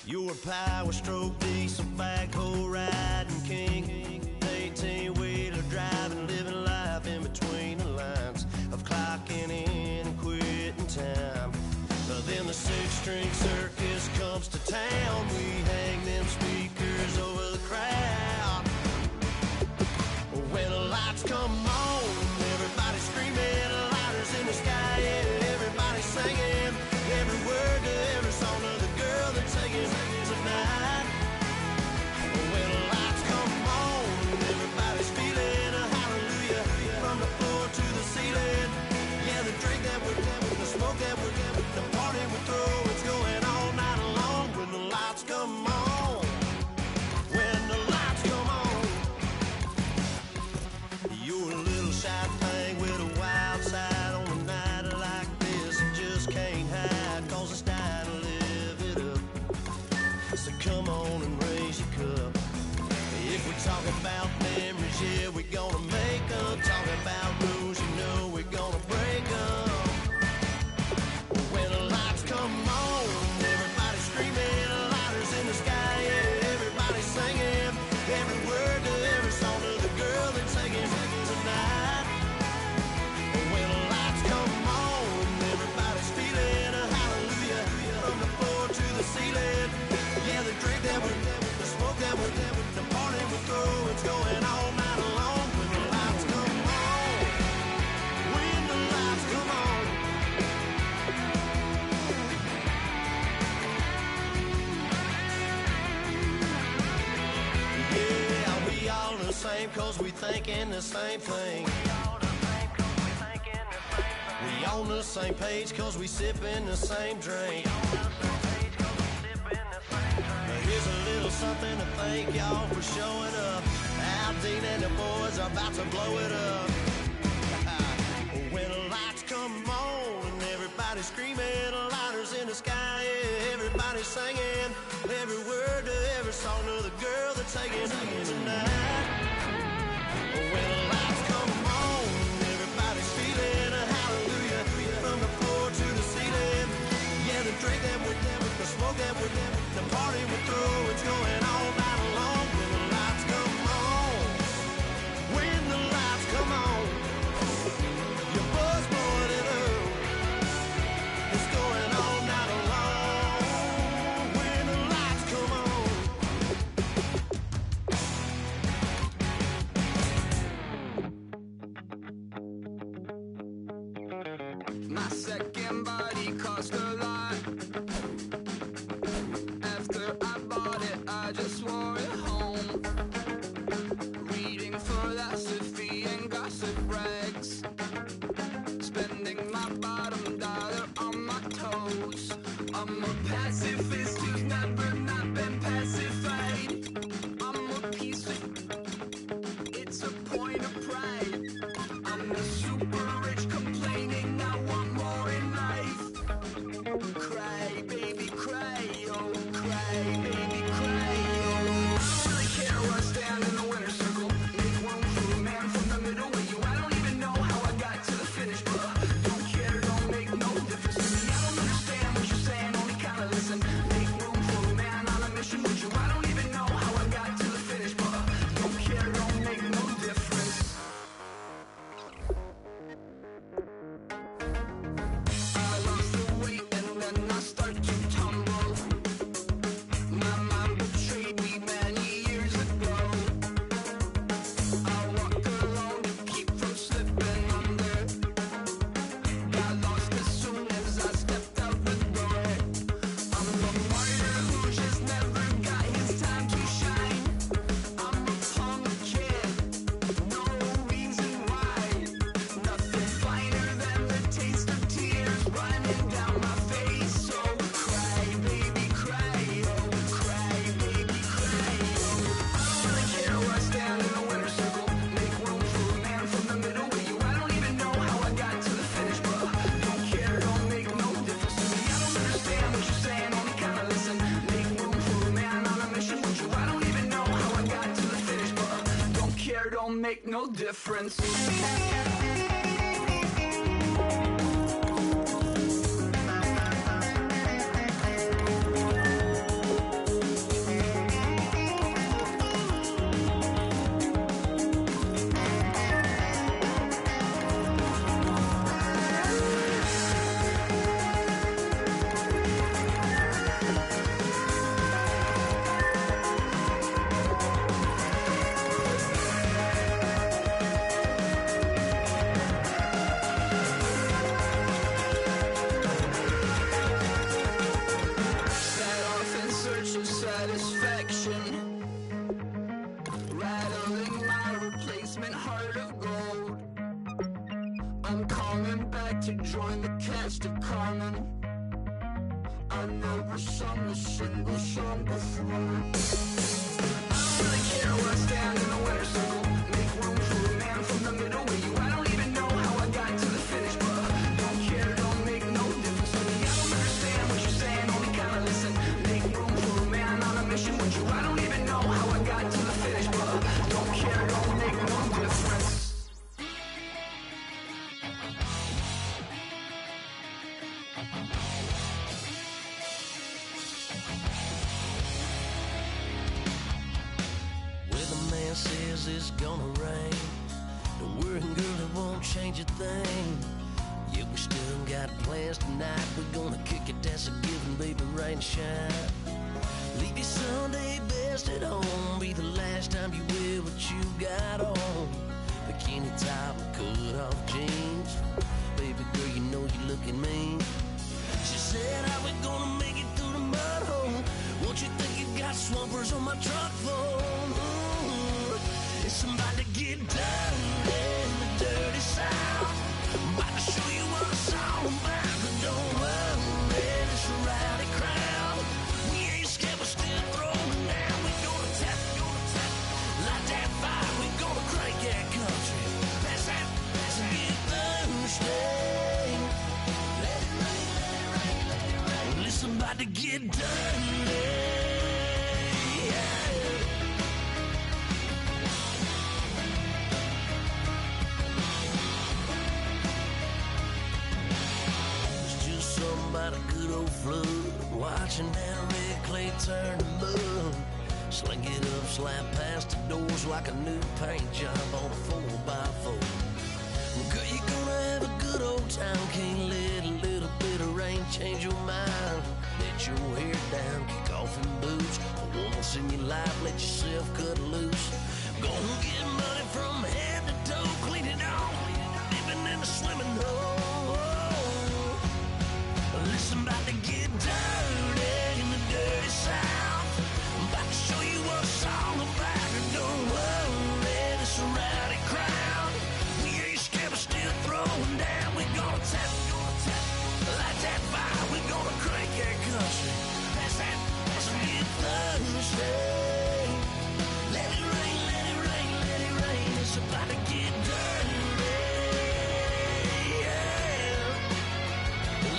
Your power stroke, diesel backhoe riding king, 18-wheeler driving, living life in between the lines of clocking in and quitting time. Then the six-string circus comes to town. We hang them speakers over the crowd. When the lights come on, everybody screaming, lighters in the sky, yeah, everybody singing every word to every song of the girl they're taking tonight. When the lights come on, everybody's feeling a hallelujah from the floor to the ceiling. Yeah, the drink that we're the smoke that we're the party we throw, it's going all night long. When the lights come on, when the lights come on. You're a little shy thing with a wild side on a night like this. You just can't hide, cause it's time to live it up. So come on and raise your cup. If we talk about memories, yeah, we're gonna make them. Talking about rules, you know we're gonna break them. When the lights come on, everybody screaming, lighters in the sky, yeah, everybody singing every word to every song of the girl they're taking tonight. When the lights come on, everybody's feeling a hallelujah from the floor to the ceiling. Yeah, the drink that we're the smoke that we're the party we throw, it's going all night long. When the lights come on, when the lights come on. Yeah, we all the same cause we thinking the same thing. We all on the same page, cause we sippin' the same drink. Here's a little something to thank y'all for showing up. Al Dean and the boys are about to blow it up. When the lights come on and everybody's screaming, lighters in the sky, yeah, everybody's singing every word to every song of the girl that's taking home tonight. When the lights come on, everybody's feeling a hallelujah from the floor to the ceiling. Yeah, the drink that we're them, the smoke that we're them, the party we're through, it's going all night long. When the lights come on, when the lights come on, your buzz blowing it up, it's going all night long. When the lights come on. My second body cost a lot. After I bought it, I just wore it home. Reading philosophy and gossip rags. Spending my bottom dollar on my toes. I'm a pacifist who's never not been pacified. I'm a piece of... It's a point of pride. I'm the super rich complaining I want more in life. Cry, baby, cry, oh, cry, baby, cry, oh. I don't really care where I stand in the winner's circle. Make room for a man from the middle with you. I don't even know how I got to the finish, but don't care, don't make no difference to me. I don't understand what you're saying, only kinda listen. Make room for a man on a mission with you. I don't even know how I got to the finish, but don't care, don't make no difference. I lost the weight and then I start to tumble. My mom betrayed me many years ago. I walk alone to keep from slipping under. Got lost as soon as I stepped out the door. I'm a martyr who just never got his time to shine. I'm a punk kid, no reason why. Nothing finer than the taste of tears running down my face. So cry, baby, cry, oh, cry, baby, cry, oh. I don't really care where I stand in the winner's circle. Make room for a man from the middle with you. I don't even know how I got to the finish, but don't care, don't make no difference to me. I don't understand what you're saying, only kinda listen. Make room for a man on a mission with you. I don't even know how I got to the finish, but don't care, don't make no difference. Set off in search of satisfaction, rattling my replacement heart of gold. I'm coming back to join the cast of Carmen. I never sung a single song before. I don't really care where I stand in the winner's circle. Make room for a man from the middle with you. I don't even know how I got to the finish, but don't care, don't make no difference to me. I don't understand what you're saying, only kinda listen. Make room for a man on a mission with you. I don't even know how I got to the finish, but don't care, don't make no difference. Well, the man says it's gonna rain. Don't worry, girl, it won't change a thing. Yeah, we still got plans tonight. We're gonna kick it, that's a given, baby, rain and shine. Leave your Sunday best at home. Be the last time you wear what you got on. Bikini top and cut off jeans. Baby girl, you know you're looking mean. She said, how we gonna make it through the mud hole? Won't you think you got swampers on my truck phone? Ooh, it's somebody to get down in the dirty south. I'm about to show you what I saw. about to get dirty. Yeah. It's just something about a good old flood, watching that red clay turn to mud. Sling it up, slap past the doors like a new paint job on a 4x4. Girl, you're gonna have a good old time. Can't let a little bit of rain change your mind. Let your hair down, kick off in boots. Once in your life, let yourself cut loose. Gonna get money from head to toe, clean it off, living in a swimming hole. Listen, about to get dirty in the dirty South. I'm about to show you what it's all about. And don't worry, this a rowdy crowd. We ain't scared, but still throwing down. We gonna tap, light that fire. We gonna crank that country. That's that, as we get Thursday. Let it rain, let it rain, let it rain. It's about to get dirty. Yeah.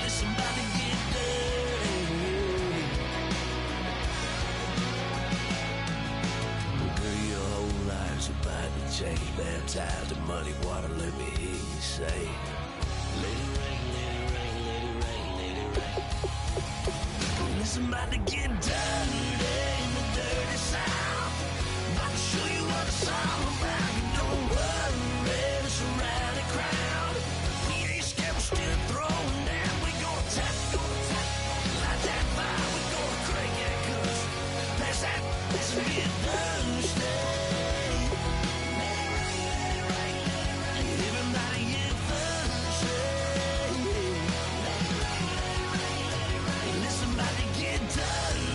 Listen, about to get dirty. Girl, your whole life's about to change. Baptized in muddy water, let me hear you say, let it rain, let it rain, let it rain, let it rain. Listen, about to get dirty in the dirty South. About to show you what it's all about. And don't worry, it's a rowdy crowd. We ain't scared, we're still throwing down. We gonna tap, light that fire. We gonna crank that country. Pass that, let's get Thursday. Everybody get Thursday. Listen, about to get dirty.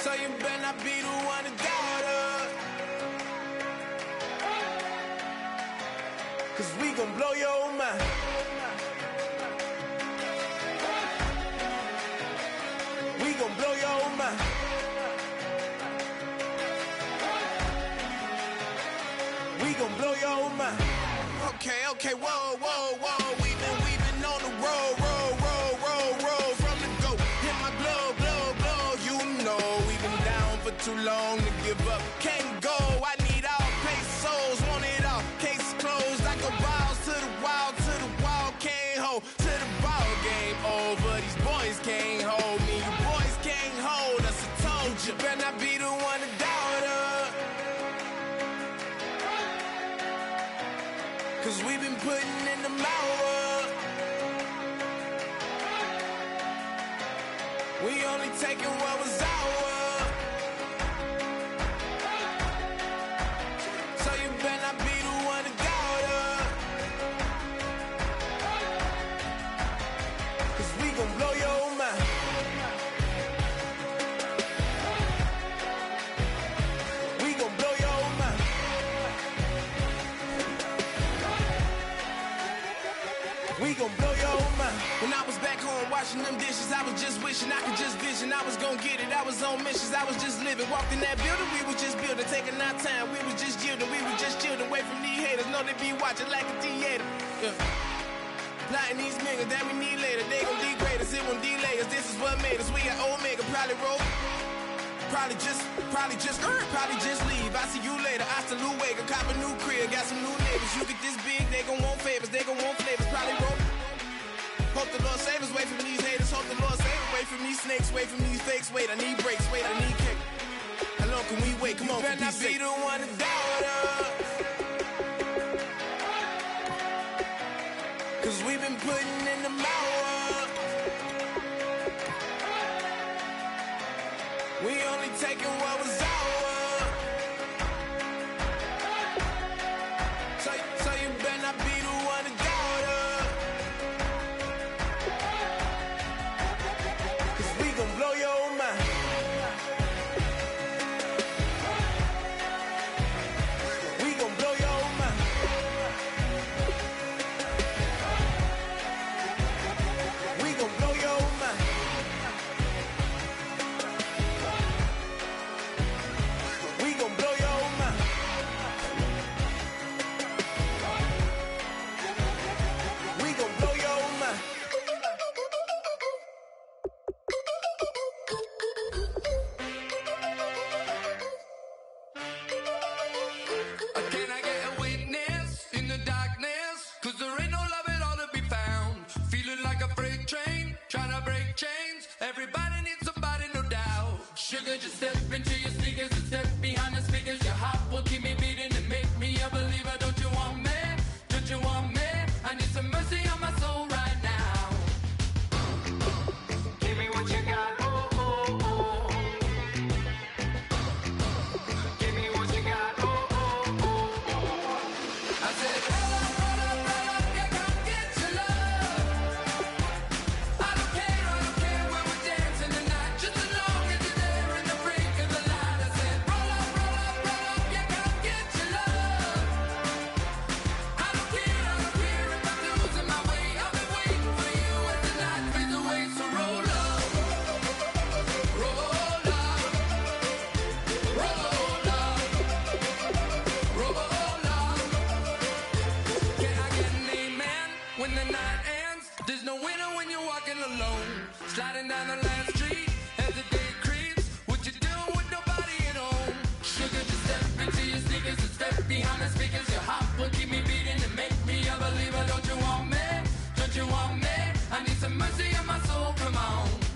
So you better not be the one to doubt us. 'Cause we gon' blow your mind. We gon' blow your mind. We gon' blow your mind. Okay, whoa. We've been on the road. From the go, hit my blow. You know we've been down for too long to give up. Can't go, I need all pesos, want it all. Case closed, I go balls to the wall, can't hold. To the ball game over, these boys can't hold me. You boys can't hold us, I told you. Better not be the one to doubt us. 'Cause we've been putting in the hours. We only taking what was ours. So you better not be the one to doubt us. 'Cause we gon' blow your mind. We gon' blow your mind. We gon' blow your mind. When I was back home washing them dishes, I was just wishing I could just vision. I was gon' get it, I was on missions, I was just living. Walked in that building, we was just building, taking our time. We was just yielding, we was just chilling. Away from these haters, know they be watching like a theater. Yeah. Plotting these niggas that we need later. They gon' degrade us, it won't delay us. This is what made us. We got Omega, probably roll. Probably just leave. I see you later. I salute Wake, cop a new crib, got some new neighbors. You get this big, they gon' want favors, they gon' want flavors. Probably roll. Hope the Lord save us, wait from these haters. Hope the Lord save us, wait from these snakes, wait from these fakes. Wait, I need breaks, wait, I need cake. How long can we wait? Come on, better not be the one to doubt us. 'Cause we've been putting in the hours. We only taking what was ours. So you better not be the one to doubt us. 'Cause we gon' blow your mind. We gon' blow your mind. We gon' blow your mind. We gon' blow your mind. We gon' blow your mind. Can I get a witness in the darkness? 'Cause there ain't no love at all to be found. Feeling like a freight train, trying to break chains. Everybody needs somebody, no doubt. Sugar, just step into your sneakers and step behind the speakers. Your heart will keep me beating and make me a believer. Don't you want me? Don't you want me? I need some mercy on my soul right now. Give me what you got, oh, oh, oh. Give me what you got, oh, oh, oh, oh. I said, roll up, yeah, come get your love. I don't care when we're dancing tonight, just as long as you're there in the break of the light. I said, roll up, yeah, come get your love. I don't care if I'm losing my way. I've been waiting for you as the night fades away. So roll up, roll up, roll up, roll up. Can I get an amen when the night ends? There's no winner when you're walking alone. Sliding down the last street as the day creeps. What you doing with nobody at home? Sugar, just step into your sneakers and step behind the speakers. Your heart will keep me beating and make me a believer. Don't you want me? Don't you want me? I need some mercy on my soul, come on.